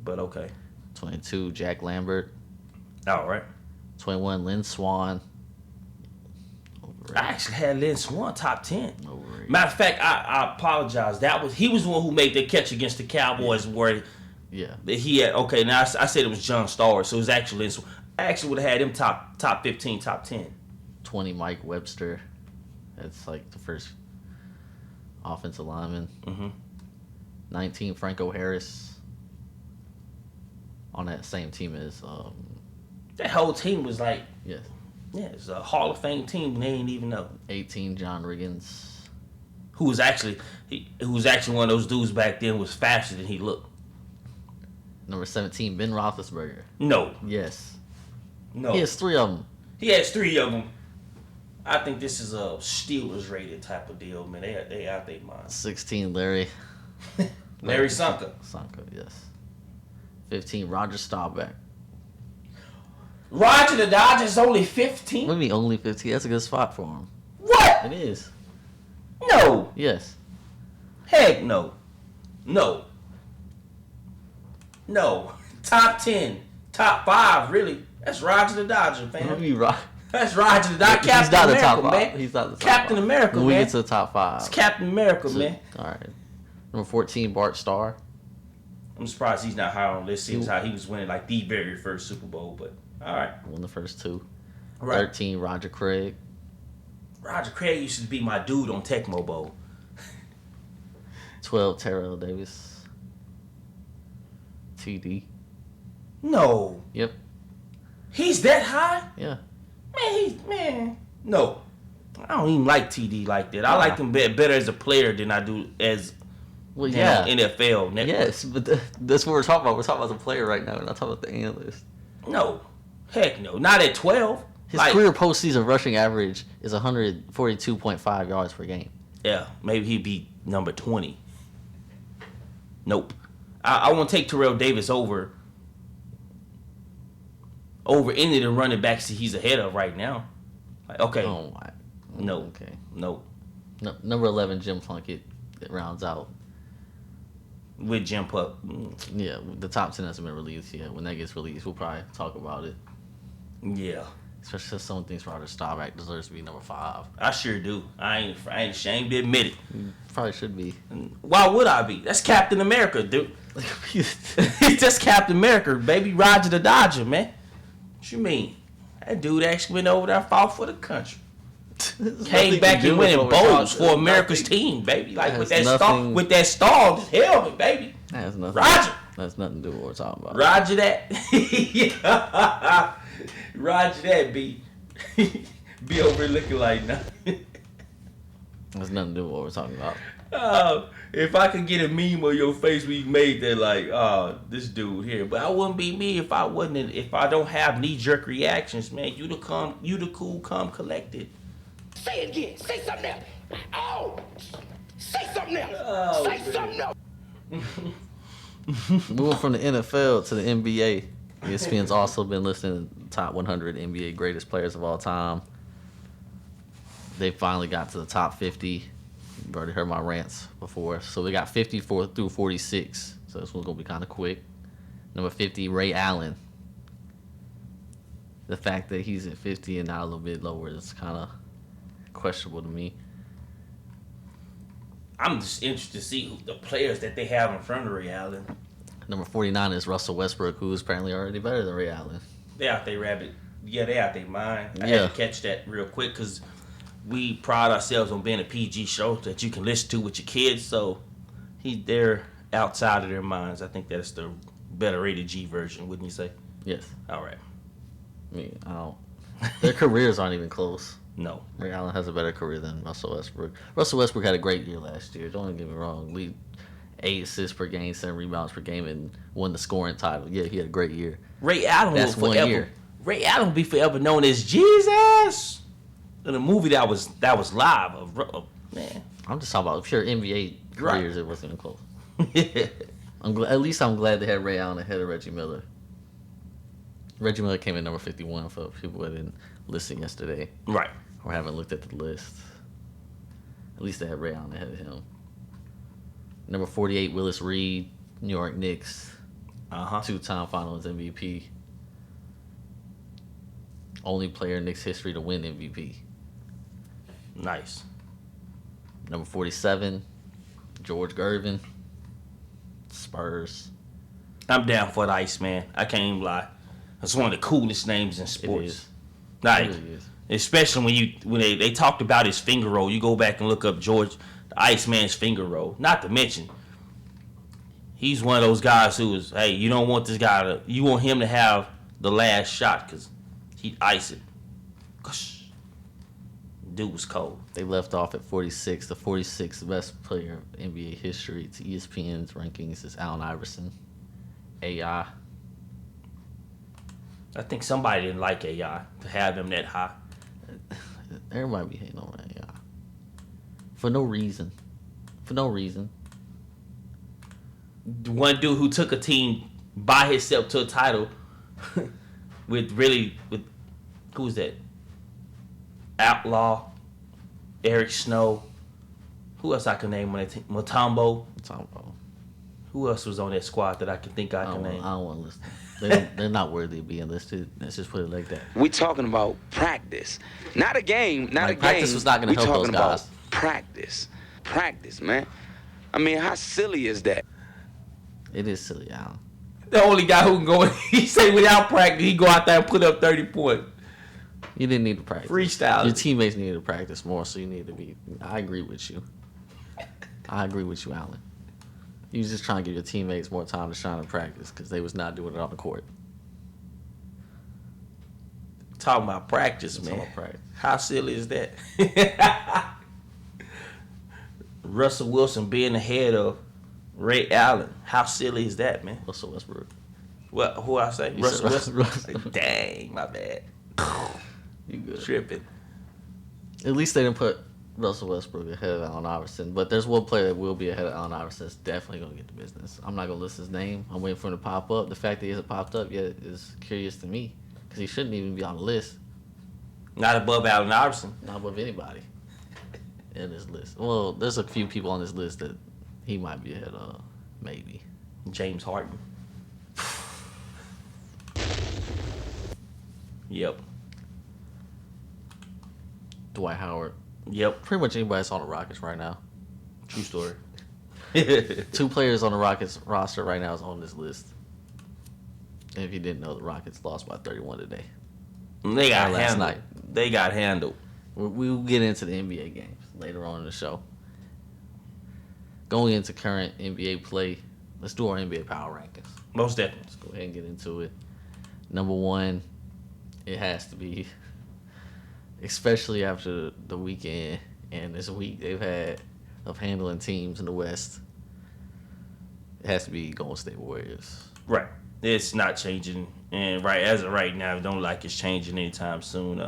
but okay. 22, Jack Lambert. All right. 21, Lynn Swan. I Overrated. actually had Lynn Swan top 10. Overrated. Matter of fact, I apologize. He was the one who made the catch against the Cowboys where Yeah. he had. Okay, now I said it was John Starr, so it was actually Lynn Swan. I actually would have had him top 15, top 10. 20, Mike Webster. That's like the first offensive lineman. Mm-hmm. 19, Franco Harris. On that same team as, That whole team was like, yes, yeah, it's a Hall of Fame team. And they ain't even know 18, John Riggins. who was actually one of those dudes back then. Was faster than he looked. Number 17, Ben Roethlisberger. No, Yes. no, He has 3 of them. he has 3 of them. I think this is a Steelers rated type of deal, man. They out their mind. 16, Larry Larry Sunker. Sanka, yes. 15, Roger Staubach. Roger the Dodgers only What 15. do you mean only 15? That's a good spot for him. What? It is. No. Yes. Heck no. No. No. Top 10. Top 5, really. That's Roger the Dodger, What do fam. you mean, Roger? That's Roger the Dodger. He's Captain not the America, top 5. man. He's not the top Captain 5. America, When we man. get to the top 5. It's Captain America, man. All right. Number 14, Bart Starr. I'm surprised he's not higher on this. Seems how he was winning like the very first Super Bowl, but all right. Won the first 2. Right. 13, Roger Craig. Roger Craig used to be my dude on Tecmo Bowl. 12, Terrell Davis. TD. No. Yep. He's that high? Yeah. Man. No. I don't even like TD like that. I like him better as a player than I do as Well, him yeah. on NFL Network. Yes, but that's what we're talking about. We're talking about the player right now. We're not talking about the analyst. No. Heck no. Not at 12. His career postseason rushing average is 142.5 yards per game. Yeah, maybe he'd be number 20. Nope. I want to take Terrell Davis over any of the running backs that he's ahead of right now. Like, okay. Oh my. No. Okay. No. No, number 11, Jim Plunkett. It rounds out. With Jim Puck. Yeah, the top 10 hasn't been released yet. When that gets released, we'll probably talk about it. Yeah. Especially since someone thinks Roger Staubach deserves to be number 5. I sure do. I ain't ashamed to admit it. Probably should be. Why would I be? That's Captain America, dude. That's Captain America, baby. Roger the Dodger, man. What you mean? That dude actually went over there and fought for the country. Came back and winning bowls for America's team, baby. Like with that star, just held it, baby. That has nothing. Roger. That's nothing to do with what we're talking about. Roger that. Yeah. Roger that, B. Be over looking like nothing. That's nothing to do with what we're talking about. If I could get a meme on your face we made that like, this dude here. But I wouldn't be me if I don't have knee jerk reactions, man. You the cool, calm, collected. Say it again. Say something else. Oh! Say something else. Oh, Say man. something else. Moving from the NFL to the NBA. ESPN's also been listing the top 100 NBA greatest players of all time. They finally got to the top 50. You've already heard my rants before. So we got 54 through 46. So this one's going to be kind of quick. Number 50, Ray Allen. The fact that he's at 50 and not a little bit lower is kind of questionable to me. I'm just interested to see the players that they have in front of Ray Allen. Number 49 is Russell Westbrook, who's apparently already better than Ray Allen. They out there, rabbit. Yeah, they out there, mind. I Yeah. had to catch that real quick because we pride ourselves on being a PG show that you can listen to with your kids. So they're outside of their minds. I think that's the better rated G version, wouldn't you say? Yes. All right. I mean, I don't. Their careers aren't even close. No. Ray Allen has a better career than Russell Westbrook. Russell Westbrook had a great year last year. Don't get me wrong. Lead 8 assists per game, 7 rebounds per game, and won the scoring title. Yeah, he had a great year. Ray Allen That's will 1 forever. year. Ray Allen will be forever known as Jesus. In a movie that was live. Man. I'm just talking about pure NBA careers. Right. It wasn't even close. At least I'm glad they had Ray Allen ahead of Reggie Miller. Reggie Miller came in number 51 for people that didn't listen yesterday Right. or haven't looked at the list. At least they had Ray Allen ahead of him. Number 48, Willis Reed, New York Knicks, Uh-huh. 2-time Finals MVP. Only player in Knicks history to win MVP. Nice. Number 47, George Gervin, Spurs. I'm down for the Iceman. I can't even lie. That's one of the coolest names in sports. is. Like, It really is. especially when they talked about his finger roll. You go back and look up George the Iceman's finger roll. Not to mention, he's one of those guys who is, hey, you don't want this guy to, you want him to have the last shot because he'd ice it. Gosh. Dude was cold. They left off at 46. The 46th best player in NBA history to ESPN's rankings is Allen Iverson. AI. I think somebody didn't like AI to have him that high. Everybody be hating on AI. For no reason. For no reason. The one dude who took a team by himself to a title with who's that? Outlaw, Eric Snow. Who else I can name on that team? Mutombo. I'm talking about. Who else was on that squad that I can think I I can don't name? want to list them. They're not worthy of being listed. Let's just put it like that. We talking about practice, not a game, not Like, a game. practice was not gonna We help those talking about guys. practice, man. I mean, how silly is that? It is silly, Allen. The only guy who can go, he say without practice, he go out there and put up 30 points. You didn't need to practice. Freestyle. Your teammates needed to practice more, so you need to be. I agree with you. I agree with you, Allen. You was just trying to give your teammates more time to shine in practice because they was not doing it on the court. Talking about practice, Talking man. about practice. How silly is that? Russell Wilson being ahead of Ray Allen. How silly is that, man? Russell Westbrook. What? Who I say? You Russell said Wilson. Russell. Dang, my bad. You good. Tripping. At least they didn't put Russell Westbrook ahead of Allen Iverson. But there's one player that will be ahead of Allen Iverson that's definitely going to get the business. I'm not going to list his name. I'm waiting for him to pop up. The fact that he hasn't popped up yet is curious to me because he shouldn't even be on the list. Not above Allen Iverson. Not above anybody in this list. Well, there's a few people on this list that he might be ahead of, maybe. James Harden. Yep. Dwight Howard. Yep. Pretty much anybody that's on the Rockets right now. True story. 2 players on the Rockets roster right now is on this list. And if you didn't know, the Rockets lost by 31 today. They got Last handled. night. They got handled. We'll get into the NBA games later on in the show. Going into current NBA play, let's do our NBA power rankings. Most definitely. Let's go ahead and get into it. Number 1, it has to be, especially after the weekend and this week they've had of handling teams in the West, it has to be Golden State Warriors. Right. It's not changing. And right as of right now, I don't like it's changing anytime soon.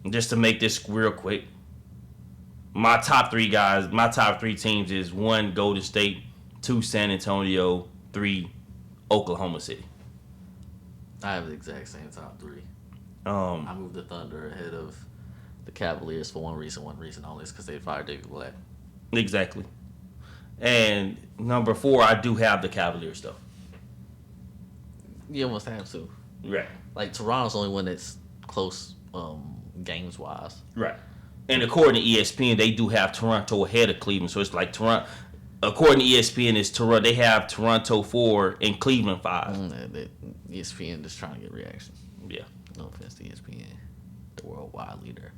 Just to make this real quick, my top 3 teams is 1, Golden State, 2, San Antonio, 3, Oklahoma City. I have the exact same top three. Um, I moved the Thunder ahead of the Cavaliers for one reason only, is because they fired David Blatt. exactly. And number 4, I do have the Cavaliers though. You almost have to. Right. Like, Toronto's the only one that's close games wise. Right. And according to ESPN, they do have Toronto ahead of Cleveland. So it's like Toronto. According to ESPN, is Toronto. They have Toronto 4 and Cleveland 5. ESPN just trying to get reaction. Yeah. No offense to ESPN, the worldwide leader.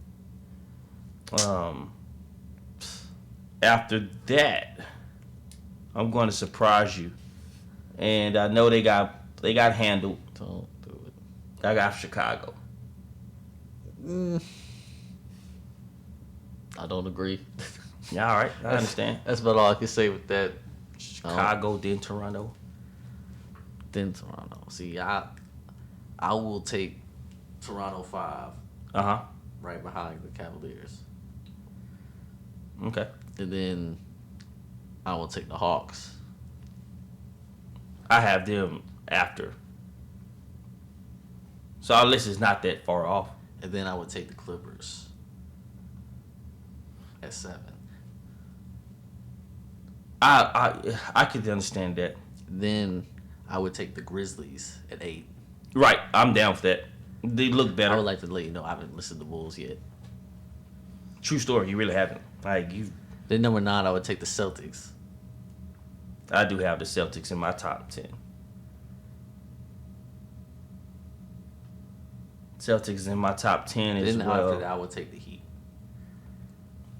After that, I'm going to surprise you, and I know they got handled. Don't do it. I got Chicago. I don't agree. Yeah, all right, I understand. That's about all I can say with that. Chicago, then Toronto. Then Toronto. See, I will take Toronto 5 right behind the Cavaliers. Okay. And then I will take the Hawks. I have them after. So our list is not that far off. And then I would take the Clippers at 7. I could understand that. Then I would take the Grizzlies at 8. Right, I'm down for that. They look better. I would like to let you know I haven't listed the Bulls yet. True story, you really haven't. Like you, Then number 9, I would take the Celtics. I do have the Celtics in my top 10. Celtics in my top 10 as Then well. after that, I would take the Heat.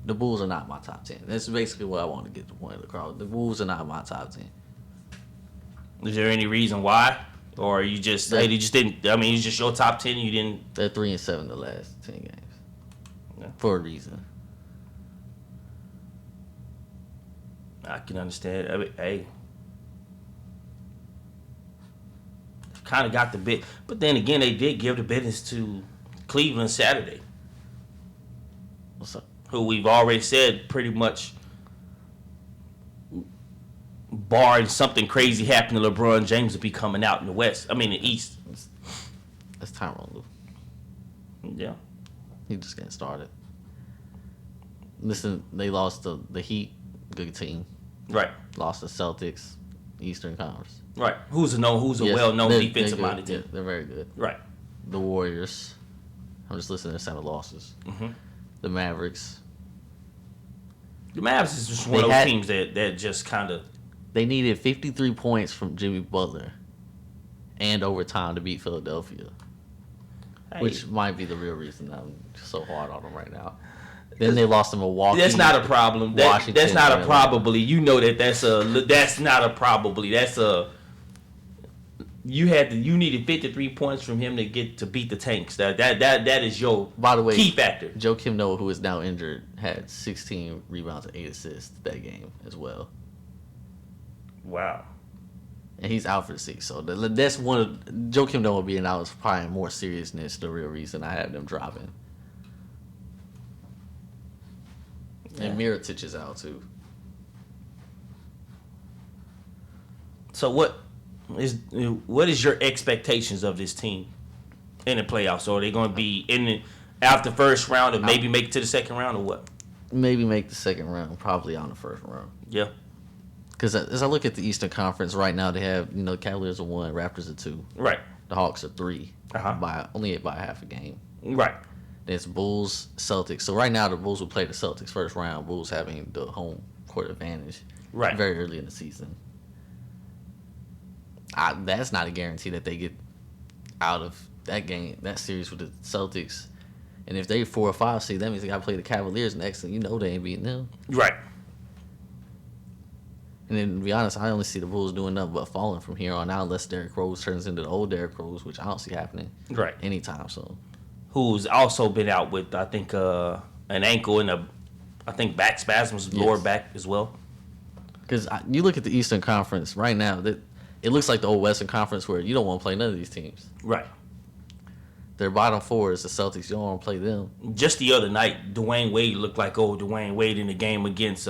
The Bulls are not my top 10. That's basically what I want to get the point across. The Bulls are not my top 10. Is there any reason why? Or you just, hey, you just didn't, I mean, it's just your top 10, you didn't. They're 3-7 the last 10 games. Yeah. For a reason. I can understand. I mean, hey. Kind of got the bit. But then again, they did give the business to Cleveland Saturday, What's up? who we've already said pretty much, barring something crazy happening, LeBron James will be coming out in the West. I mean, the East. That's Tyronn Lue. Yeah. He just getting started. Listen, they lost the Heat, good team. Right. Lost the Celtics, Eastern Conference. Right. Who's a Yes, well-known they're defensive good. minded team. Yeah, they're very good. Right. The Warriors. I'm just listening to 7 losses. The Mavericks. The Mavs is just one They of those had- teams that just kind of. They needed 53 points from Jimmy Butler and overtime to beat Philadelphia, which might be the real reason I'm so hard on them right now. Then they lost to Milwaukee. That's not a problem. Washington, That's not a Maryland. probably. You know that's not a probably. That's a. You needed 53 points from him to beat the Tanks. That is your By the way, key factor. Joe Kim Noah, who is now injured, had 16 rebounds and 8 assists that game as well. Wow. And he's out for the season. So that's one of Joe Kim Noah being out is probably more seriousness the real reason I have them dropping. And Mirotic is out too. So what is your expectations of this team in the playoffs? So are they going to be after first round or maybe make it to the second round or what? Maybe make the second round, probably on the first round. Yeah. Because as I look at the Eastern Conference right now, they have the Cavaliers are 1, Raptors are 2, Right. the Hawks are 3, Uh-huh. only by half a game. Right. Then it's Bulls, Celtics. So right now the Bulls will play the Celtics first round. Bulls having the home court advantage, Right. very early in the season. That's not a guarantee that they get out of that game, that series with the Celtics. And if they 4 or 5 seed, that means they got to play the Cavaliers next, and they ain't beating them. Right. And then, to be honest, I only see the Bulls doing nothing but falling from here on out unless Derrick Rose turns into the old Derrick Rose, which I don't see happening Right. anytime soon. Who's also been out with, I think, an ankle and back spasms, lower back as well. Because you look at the Eastern Conference right now, that it looks like the old Western Conference where you don't want to play none of these teams. Right. Their bottom 4 is the Celtics. You don't want to play them. Just the other night, Dwayne Wade looked like old Dwayne Wade in the game against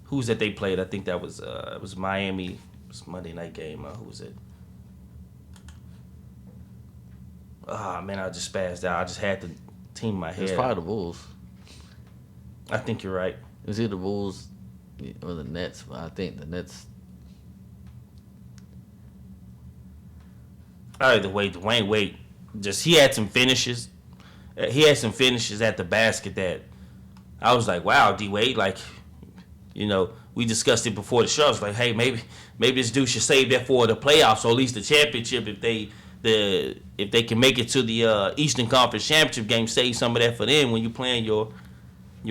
who's that they played? I think that was it was Miami. It's Monday night game. Who was it? Ah, man, I just spazzed out. I just had the team in my head. It's probably the Bulls. I think you're right. It was either the Bulls or the Nets, but I think the Nets. Either way, Dwayne Wade, he had some finishes. He had some finishes at the basket that I was like, wow, D Wade, like, we discussed it before the show. I was like, hey, maybe this dude should save that for the playoffs or at least the championship if they can make it to the Eastern Conference Championship game. Save some of that for them when you're playing your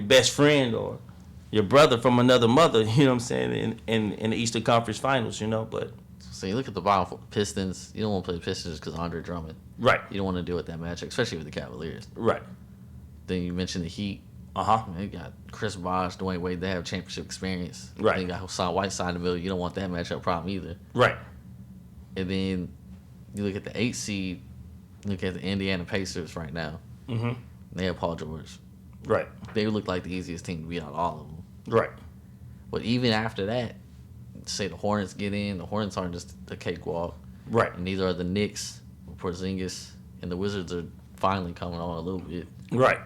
best friend or your brother from another mother. You know what I'm saying? In the Eastern Conference Finals, but. So you look at the bottom for Pistons. You don't want to play the Pistons because Andre Drummond. Right. You don't want to deal with that matchup, especially with the Cavaliers. Right. Then you mentioned the Heat. They got Chris Bosh, Dwayne Wade. They have championship experience. Right. Then you got Hassan Whiteside in the middle. You don't want that matchup problem either. Right. And then you look at the 8 seed. Look at the Indiana Pacers right now. Mm-hmm. They have Paul George. Right. They look like the easiest team to beat out of all of them. Right. But even after that, say the Hornets get in, the Hornets aren't just a cakewalk. Right. And neither are the Knicks, Porzingis, and the Wizards are finally coming on a little bit. Right.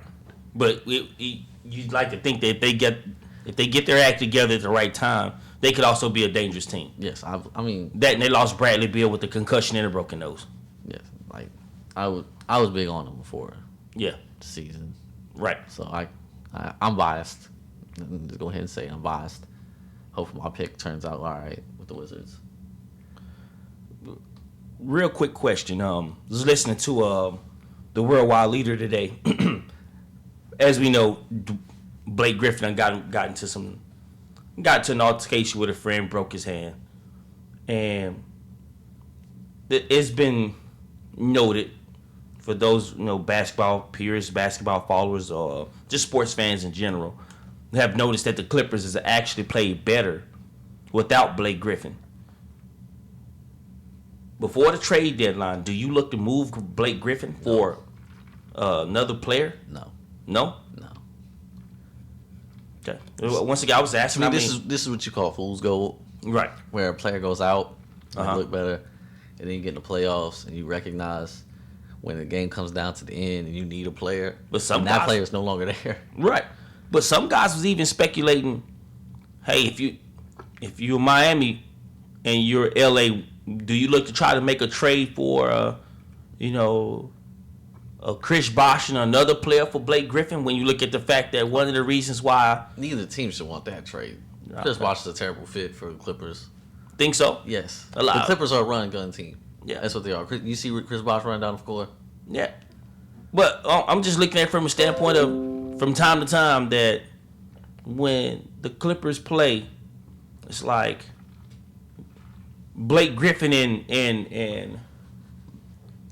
But you'd like to think that if they get their act together at the right time, they could also be a dangerous team. Yes, I mean that, and they lost Bradley Beal with the concussion and a broken nose. Yes, like I was big on them before. Yeah. The season. Right. So I'm biased. Just go ahead and say I'm biased. Hopefully my pick turns out all right with the Wizards. Real quick question. Was listening to the Worldwide Leader today. As we know, Blake Griffin got into an altercation with a friend, broke his hand, and it's been noted for those basketball peers, basketball followers, or just sports fans in general, have noticed that the Clippers has actually played better without Blake Griffin. Before the trade deadline, do you look to move Blake Griffin for another player? No. No? No. Okay. Once again, I was asking. This is what you call fool's gold. Right. Where a player goes out, and look better, and then you get in the playoffs, and you recognize when the game comes down to the end, and you need a player, but that player is no longer there. Right. But some guys was even speculating, hey, if you're Miami and you're LA, do you look to try to make a trade for a Chris Bosh and another player for Blake Griffin? When you look at the fact that one of the reasons why neither team should want that trade. Chris Bosh is a terrible fit for the Clippers. Think so? Yes. A lot. The Clippers are a run gun team. Yeah, that's what they are. You see Chris Bosh running down the floor. Yeah, but I'm just looking at it from a standpoint of from time to time that when the Clippers play, it's like Blake Griffin and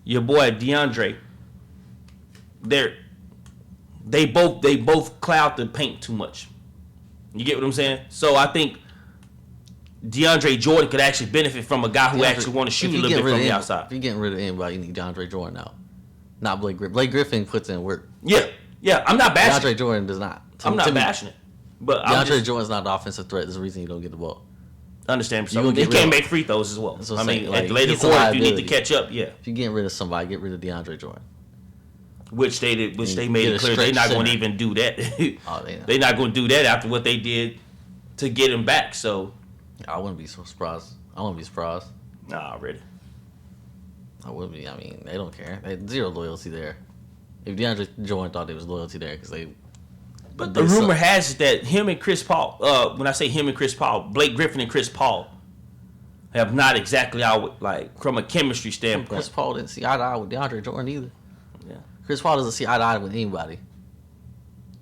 your boy DeAndre. They both cloud the paint too much. You get what I'm saying? So I think DeAndre Jordan could actually benefit from a guy who actually want to shoot a little bit from the outside. If you're getting rid of anybody, you need DeAndre Jordan out. Not Blake Griffin. Blake Griffin puts in work. Yeah. I'm not bashing. DeAndre Jordan does not. I'm not bashing it. But DeAndre Jordan's not the offensive threat. There's a reason you don't get the ball. Understand. So he can't make free throws as well. I mean, at the later quarter, if you need to catch up, yeah. If you're getting rid of somebody, get rid of DeAndre Jordan. Which they made it clear they're not going to even do that. They're not going to do that after what they did to get him back. So I wouldn't be so surprised. I wouldn't be surprised. Nah, really. I wouldn't be. I mean, they don't care. They had zero loyalty there. If DeAndre Jordan thought there was loyalty there, because they. But the rumor has it that him and Chris Paul. When I say him and Chris Paul, Blake Griffin and Chris Paul have not exactly out like from a chemistry standpoint. Chris Paul didn't see eye to eye with DeAndre Jordan either. Yeah. Chris Paul doesn't see eye to eye with anybody.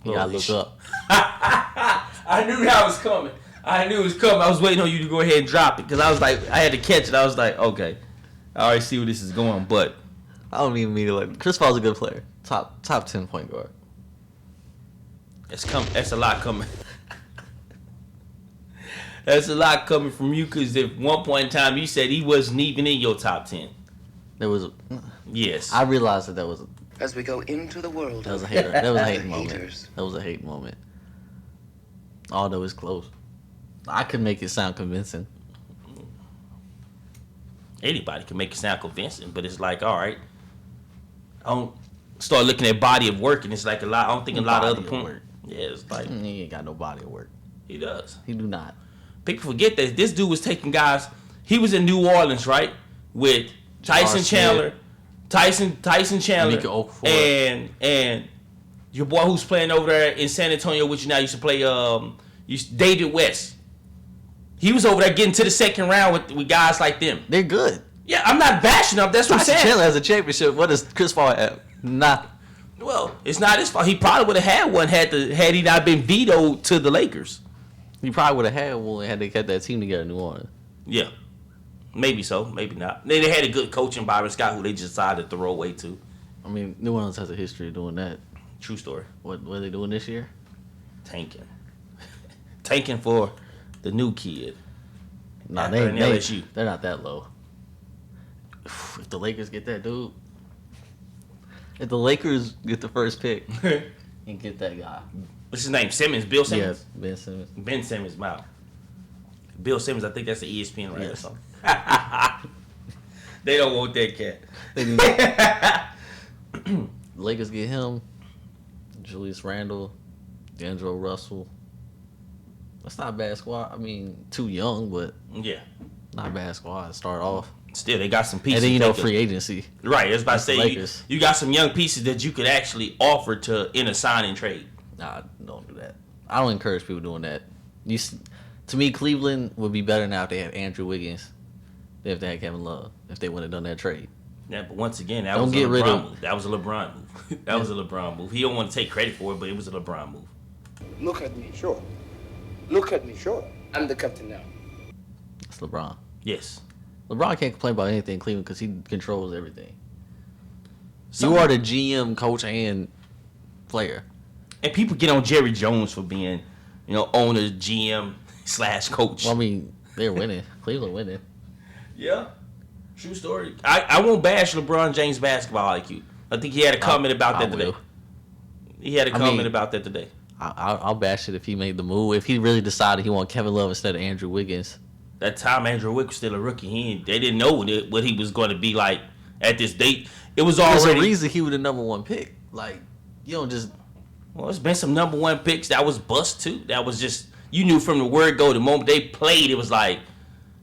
You gotta look up. I knew that was coming. I knew it was coming. I was waiting on you to go ahead and drop it because I was like, I had to catch it. I was like, okay, I already see where this is going. But I don't even mean it like Chris Paul's a good player. Top 10 point guard. That's a lot coming. That's a lot coming from you because at one point in time you said he wasn't even in your top 10. There was. Yes. I realized that was. As we go into the world. That was a hater. That was a hate moment. Haters. That was a hate moment. Although it's close. I could make it sound convincing. Anybody can make it sound convincing, but it's like, all right, I don't start looking at body of work, and it's like a lot. I don't think a lot of other points. Yeah, it's like He ain't got no body of work. he does. He do not. People forget that this dude was taking guys. He was in New Orleans, right, with Tyson Smith. Chandler, Tyson Chandler, Mika Okafor. and your boy who's playing over there in San Antonio, which you now used to play, David West. He was over there getting to the second round with guys like them. They're good. Yeah, I'm not bashing them. That's what I'm saying. Chandler has a championship. What does Chris Paul have? Nah. Well, it's not his fault. He probably would have had one had he not been vetoed to the Lakers. He probably would have had one had they kept that team together in New Orleans. Yeah, maybe so, maybe not. They had a good coach in Byron Scott who they just decided to throw away too. I mean, New Orleans has a history of doing that. True story. What are they doing this year? Tanking for the new kid. Nah, After an LSU. they're not that low. If the Lakers get that dude, if the Lakers get the first pick and get that guy, What's his name? Simmons. Bill Simmons. yes, Ben Simmons. Ben Simmons. Wow. Bill Simmons. I think that's the ESPN right or Yes. something. They don't want that cat. The Lakers get him, Julius Randle, D'Angelo Russell. That's not a bad squad. I mean, too young, but Yeah. not a bad squad to start off. Still, they got some pieces. And then that could- free agency. Right. I was about to That's the say Lakers. you got some young pieces that you could actually offer in a signing trade. Nah, don't do that. I don't encourage people doing that. To me, Cleveland would be better now if they had Andrew Wiggins than if they had Kevin Love. If they wouldn't have done that trade. Yeah, but once again, that Don't was a get rid LeBron of- move. That was a LeBron move. That was a LeBron move. He don't want to take credit for it, but it was a LeBron move. Look at me, sure. Look at me, sure. I'm the captain now. That's LeBron. Yes. LeBron can't complain about anything in Cleveland because he controls everything. You are the GM, coach, and player. And people get on Jerry Jones for being, owner, GM / coach. Well, I mean, they're winning. Cleveland winning. Yeah. True story. I won't bash LeBron James basketball IQ. I think he had a comment about that today. will. He had a comment about that today. I'll bash it if he made the move. If he really decided he wanted Kevin Love instead of Andrew Wiggins. That time Andrew Wick was still a rookie. They didn't know what he was going to be like at this date. It was There's already. a reason he was the number one pick. Like, you don't just. Well, it's been some number one picks that was bust too. That was just you knew from the word go. The moment they played, it was like,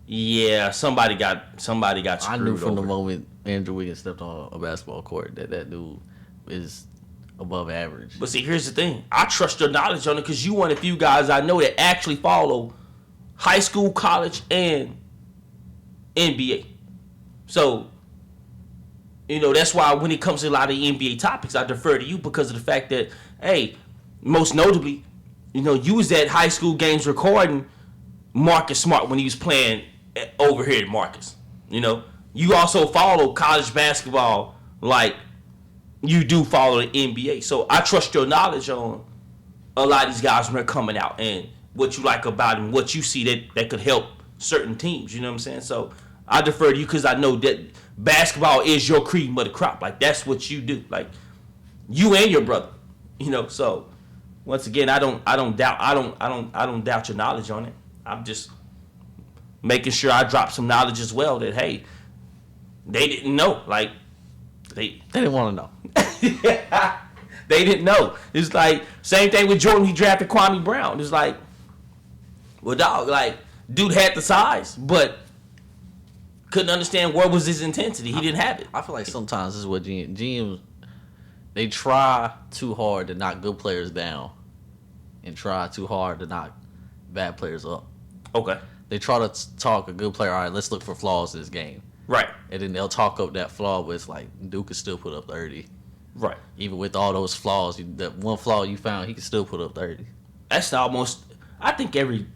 yeah, somebody got screwed I knew from over. the moment Andrew Wiggins stepped on a basketball court that dude is above average. But see, here's the thing. I trust your knowledge on it because you one of the few guys I know that actually follow high school, college, and NBA. So, that's why when it comes to a lot of NBA topics, I defer to you because of the fact that, hey, most notably, you was at high school games recording Marcus Smart when he was playing over here at Marcus. You also follow college basketball like you do follow the NBA. So I trust your knowledge on a lot of these guys when they're coming out and what you like about them, what you see that could help certain teams. You know what I'm saying? So I defer to you because I know that basketball is your cream of the crop. Like that's what you do. Like you and your brother. So once again, I don't doubt your knowledge on it. I'm just making sure I drop some knowledge as well that hey, they didn't know. Like They didn't want to know. they didn't know. It's like same thing with Jordan. He drafted Kwame Brown. It's like, well, dog, like dude had the size, but couldn't understand where was his intensity. He didn't have it. I feel like sometimes this is what GMs they try too hard to knock good players down and try too hard to knock bad players up. Okay, They try to talk a good player, all right, let's look for flaws in this game. right, And then they'll talk up that flaw, but it's like, Duke could still put up 30. right. Even with all those flaws, that one flaw you found, he could still put up 30. That's almost. I think every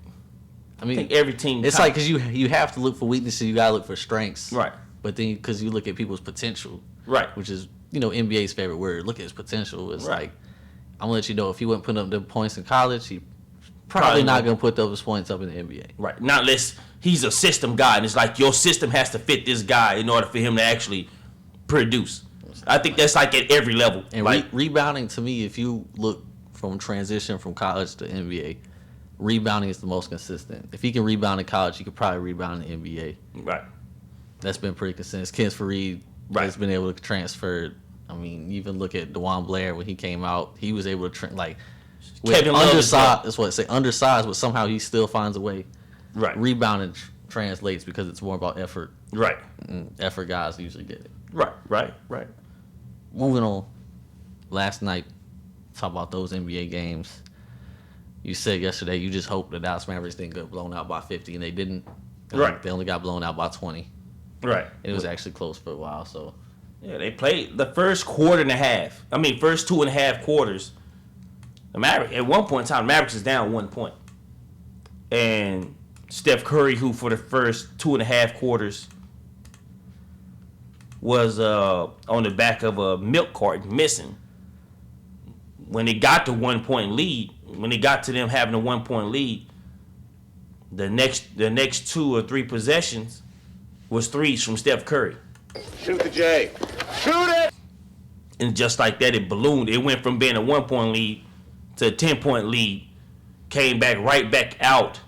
team. It's like because you have to look for weaknesses, you gotta look for strengths, right, But then because you look at people's potential, right. which is NBA's favorite word, look at his potential. It's Right. like I'm gonna let you know if he wasn't putting up the points in college, he probably not gonna put those points up in the NBA. Right. Not unless he's a system guy, and it's like your system has to fit this guy in order for him to actually produce. I think that's like at every level. And like rebounding to me, if you look from transition from college to NBA, rebounding is the most consistent. If he can rebound in college, he could probably rebound in the NBA. right. That's been pretty consistent. Kenneth Faried has been able to transfer. I mean, even look at DeJuan Blair when he came out. He was able to Kevin Love undersized. That's what I say. Undersized, but somehow he still finds a way. Right. Rebounding translates because it's more about effort. Right. Effort guys usually get it. Right. Moving on. Last night, talk about those NBA games. You said yesterday you just hope the Dallas Mavericks didn't get blown out by 50, and they didn't. Right. They only got blown out by 20. Right. It was actually close for a while. So. Yeah, they played the first quarter and a half. I mean, first 2.5 quarters. The Mavericks, at one point in time, the Mavericks is down 1 point. And Steph Curry, who for the first 2.5 quarters was on the back of a milk carton missing. When they got the 1 point lead, when they got to them having a 1 point lead, the next 2 or 3 possessions was threes from Steph Curry. Shoot the J. Shoot it! And just like that, it ballooned. It went from being a 1 point lead to a 10-point lead. Came back right back out.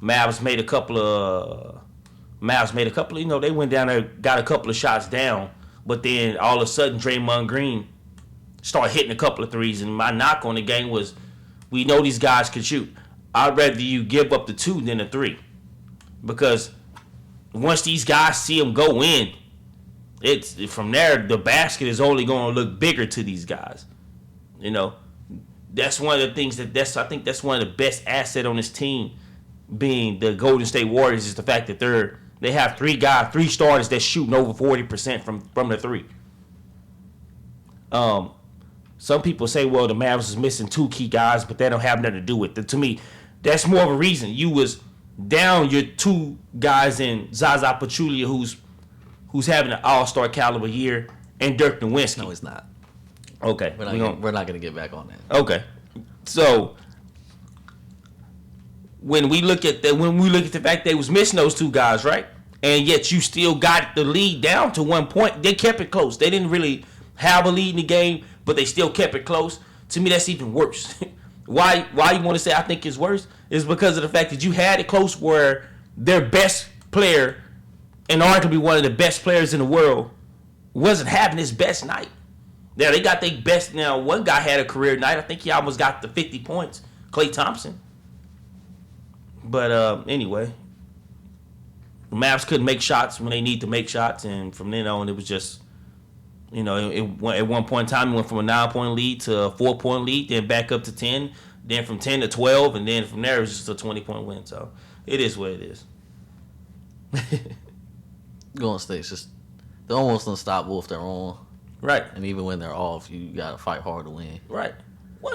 Mavs made a couple of, they went down there, got a couple of shots down. But then all of a sudden, Draymond Green started hitting a couple of threes. And my knock on the game was, we know these guys can shoot. I'd rather you give up the 2 than the 3. Because once these guys see them go in, it's from there, the basket is only going to look bigger to these guys. You know, that's one of the things I think that's one of the best asset on this team, being the Golden State Warriors, is the fact that they have 3 starters that's shooting over 40% from the 3. Some people say, well, the Mavs is missing 2 key guys, but that don't have nothing to do with it. To me, that's more of a reason. You was down your 2 guys in Zaza Pachulia, who's having an all-star caliber year, and Dirk Nowitzki. No, it's not. Okay. We're not gonna get back on that. Okay. So when we look at the fact they was missing those 2 guys, right? And yet you still got the lead down to 1 point. They kept it close. They didn't really have a lead in the game, but they still kept it close. To me, that's even worse. Why you want to say I think it's worse is because of the fact that you had it close where their best player, and arguably one of the best players in the world, wasn't having his best night. Now, they got their best. Now, one guy had a career night. I think he almost got the 50 points, Klay Thompson. But anyway, the Mavs couldn't make shots when they need to make shots, and from then on, it was just, you know, at one point in time, it went from a 9-point lead to a 4-point lead, then back up to 10, then from 10 to 12, and then from there, it was just a 20-point win. So it is what it is. Golden State's just, they're almost unstoppable if they're on. Right. And even when they're off, you gotta fight hard to win. Right.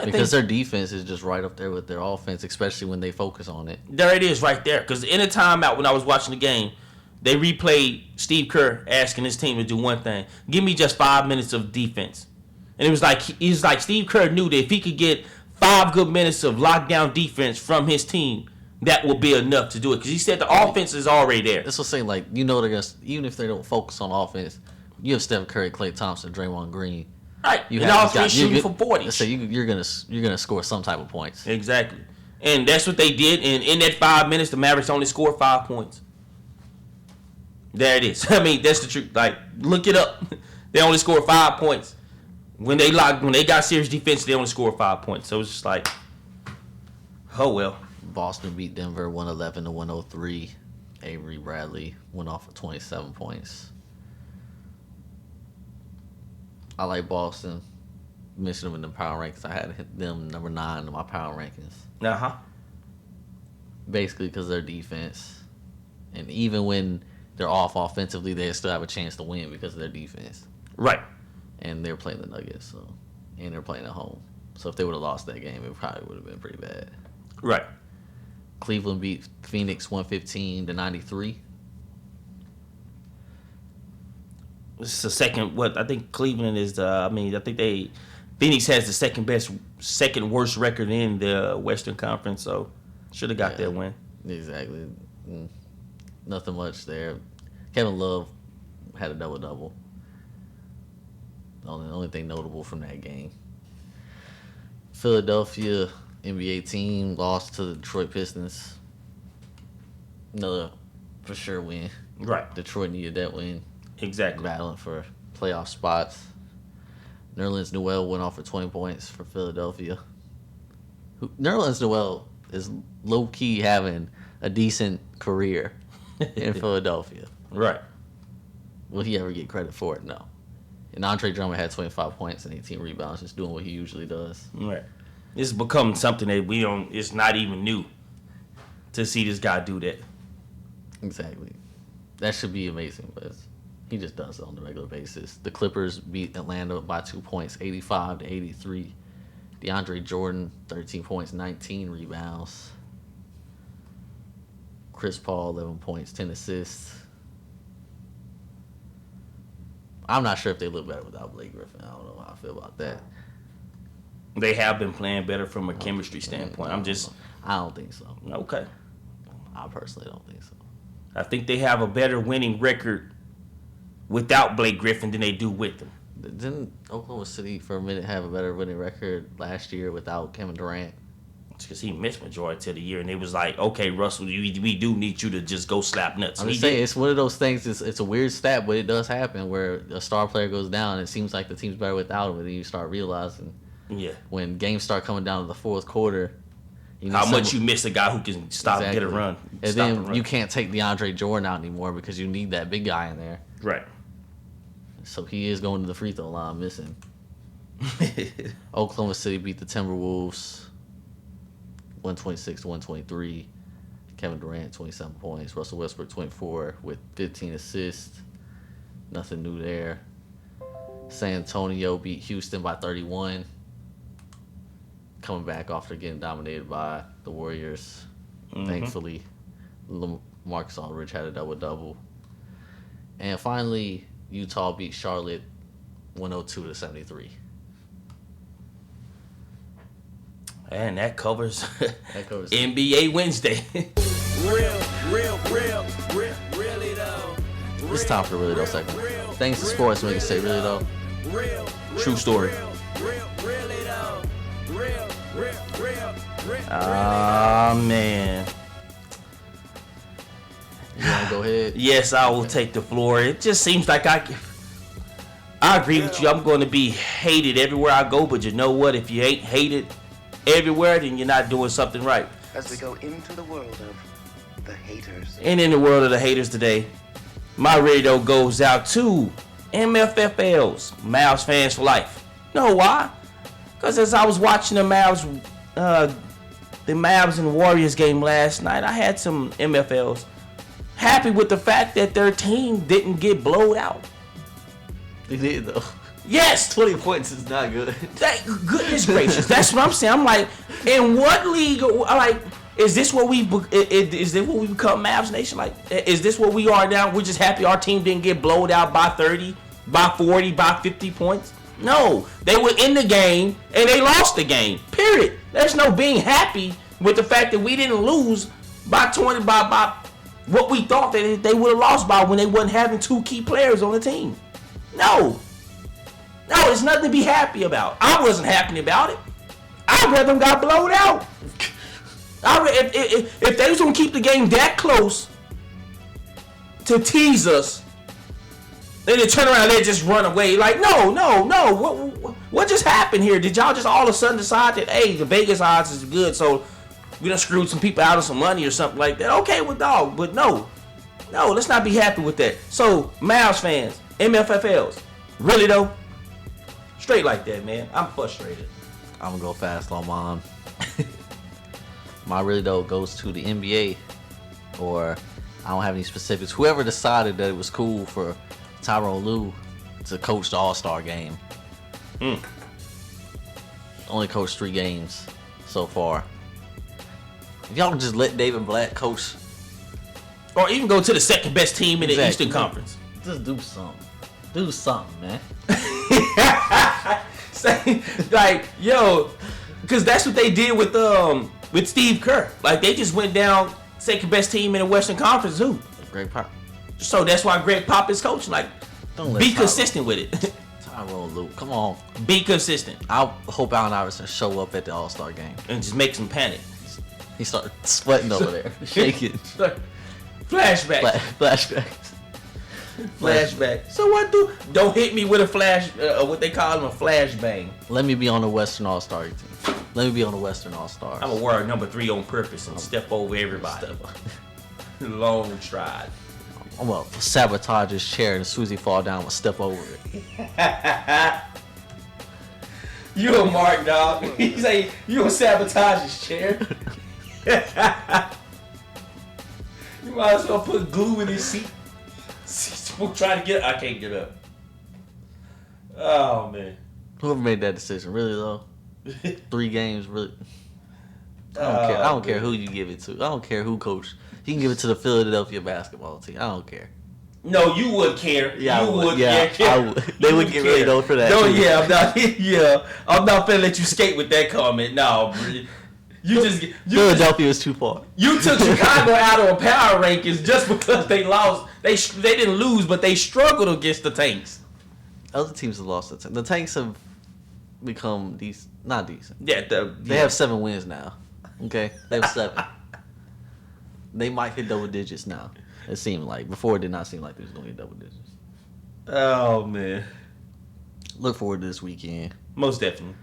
Because their defense is just right up there with their offense, especially when they focus on it. There it is right there. Because in a timeout when I was watching the game, they replayed Steve Kerr asking his team to do one thing. Give me just 5 minutes of defense. And it was like Steve Kerr knew that if he could get 5 good minutes of lockdown defense from his team, that would be enough to do it. Because he said the offense is already there. That's what I'm saying. Like, you know, they're gonna, even if they don't focus on offense, you have Steph Curry, Klay Thompson, Draymond Green. Right. And all 3 shooting for 40. Let's say you're gonna score some type of points. Exactly. And that's what they did. And in that 5 minutes, the Mavericks only scored 5 points. There it is. I mean, that's the truth. Like, look it up. They only scored 5 points. When they got serious defense, they only scored 5 points. So it's just like, oh well. Boston beat Denver 111 to 103. Avery Bradley went off for 27 points. I like Boston. Mentioned them in the power rankings. I had them number 9 in my power rankings. Uh-huh. Basically because of their defense. And even when they're off offensively, they still have a chance to win because of their defense. Right. And they're playing the Nuggets, and they're playing at home. So if they would have lost that game, it probably would have been pretty bad. Right. Cleveland beat Phoenix 115 to 93. This is the second. What I think Cleveland is. Phoenix has the second worst record in the Western Conference. So should have got that win. Exactly. Nothing much there. Kevin Love had a double-double. The only thing notable from that game. Philadelphia NBA team lost to the Detroit Pistons. Another for sure win. Right. Detroit needed that win. Exactly. Battling for playoff spots. Nerlens Noel went off for 20 points for Philadelphia. Nerlens Noel is low-key having a decent career in Philadelphia. Right. Will he ever get credit for it? No. And Andre Drummond had 25 points and 18 rebounds, just doing what he usually does. Right. It's become something that we don't. It's not even new to see this guy do that. Exactly. That should be amazing, but he just does it on a regular basis. The Clippers beat Atlanta by 2 points, 85-83. DeAndre Jordan, 13 points, 19 rebounds. Chris Paul, 11 points, 10 assists. I'm not sure if they look better without Blake Griffin. I don't know how I feel about that. They have been playing better from a chemistry standpoint. I don't think so. Okay. I personally don't think so. I think they have a better winning record without Blake Griffin than they do with him. Didn't Oklahoma City for a minute have a better winning record last year without Kevin Durant? It's because he missed majority of the year, and it was like, okay, Russell, we do need you to just go slap nuts. I'm just saying, it's one of those things. It's a weird stat, but it does happen where a star player goes down, and it seems like the team's better without him, and then you start realizing when games start coming down to the fourth quarter, how much you miss a guy who can stop and get a run. And then you can't take DeAndre Jordan out anymore because you need that big guy in there. Right. So he is going to the free throw line missing. Oklahoma City beat the Timberwolves 126-123. Kevin Durant, 27 points. Russell Westbrook, 24 with 15 assists. Nothing new there. San Antonio beat Houston by 31. Coming back after getting dominated by the Warriors. Thankfully, Marcus Aldridge had a double-double. And finally, Utah beat Charlotte 102-73. And that covers NBA Wednesday. Really though. It's time for the Really Though segment. Thanks to sports make it say Really Though. True story. Man. You want to go ahead? Yes, I will take the floor. It just seems like I agree with you. I'm going to be hated everywhere I go, but you know what? If you ain't hated everywhere, then you're not doing something right. As we go into the world of the haters. And in the world of the haters today, my radio goes out to MFFLs, Mavs fans for life. You know why? Because as I was watching the Mavs and Warriors game last night, I had some MFLs happy with the fact that their team didn't get blowed out. They did, though. Yes! 20 points is not good. Goodness gracious. That's what I'm saying. I'm like, in what league, like, is this what we become Mavs Nation? Like, is this what we are now? We're just happy our team didn't get blowed out by 30, by 40, by 50 points? No. They were in the game, and they lost the game. Period. There's no being happy with the fact that we didn't lose by 20, by what we thought that they would have lost by when they wasn't having two key players on the team. No, it's nothing to be happy about. I wasn't happy about it. I'd rather them got blowed out. If they was gonna keep the game that close to tease us, then they turn around and they just run away. Like, no. What just happened here? Did y'all just all of a sudden decide that, hey, the Vegas odds is good, so we done screwed some people out of some money or something like that? Okay, well, dog, but no, let's not be happy with that. So, Mavs fans, MFFLs, really though, straight like that, man. I'm frustrated. I'm going to go fast on mine. My Really Though goes to the NBA, or I don't have any specifics. Whoever decided that it was cool for Tyronn Lue to coach the All-Star game. Only coached 3 games so far. If y'all just let David Blatt coach, or even go to the second best team in the Eastern Conference. Just do something. Do something, man. Say, like, yo, because that's what they did with Steve Kerr. Like, they just went down second best team in the Western Conference. Who? Greg Pop. So that's why Greg Pop is coaching. Like, be consistent with it. Tyronn Lue, come on. Be consistent. I hope Allen Iverson show up at the All-Star game and just make some panic. He started sweating over there, shaking. Flashback. Flashbacks. Flashback. So what do? Don't hit me with a flash. What they call them, a flashbang. Let me be on the Western All-Star team. Let me be on the Western All-Stars. I'm gonna wear number 3 on purpose and step over everybody. Long stride. I'm gonna sabotage his chair, and as soon as he fall down, I'm gonna step over it. You a mark, dog. He say you gonna sabotage his chair. You might as well put glue in his seat. Trying to get. I can't get up. Oh man. Whoever made that decision, really though. 3 games, really. I don't care. I don't care who you give it to. I don't care who coach. You can give it to the Philadelphia basketball team. I don't care. No, you would care. Yeah, you I would. Yeah, I would. They would get ready though for that. No, too. yeah, I'm not. Yeah, I'm not finna let you skate with that comment. No, bro. Philadelphia is too far. You took Chicago out of power rankings just because they lost. They didn't lose, but they struggled against the Tanks. Other teams have lost. The Tanks have become not decent. Yeah, They have 7 wins now. Okay, they have 7. They might hit double digits now. It seemed like before it did not seem like they was gonna hit double digits. Oh man, Look forward to this weekend. most definitely.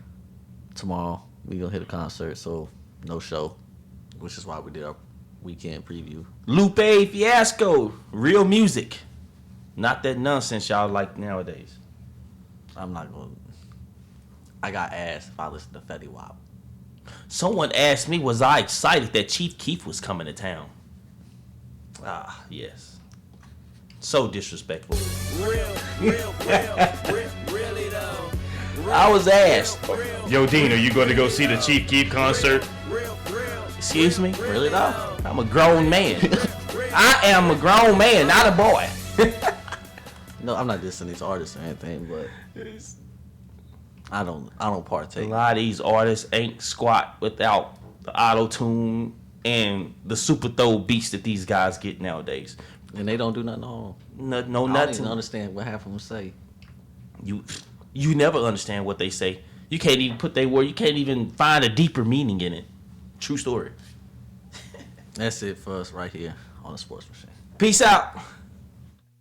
Tomorrow we gonna hit a concert, so no show, which is why we did our weekend preview. Lupe Fiasco, real music, not that nonsense y'all like nowadays. I'm not going. I got asked if I listened to Fetty Wap. Someone asked me, was I excited that Chief Keef was coming to town? Ah, yes. So disrespectful. I was asked. Yo, Dean, are you going to go see the Chief Keef concert? Excuse me? Really though? I'm a grown man. I am a grown man, not a boy. No, I'm not dissing these artists or anything, but I don't A partake. lot of these artists ain't squat without the auto-tune and the super throw beats that these guys get nowadays. And they don't do nothing wrong. No, I don't nothing. even understand what half of them say. You never understand what they say. You can't even put their word. You can't even find a deeper meaning in it. True story. That's it for us right here on the Sports Machine. Peace out.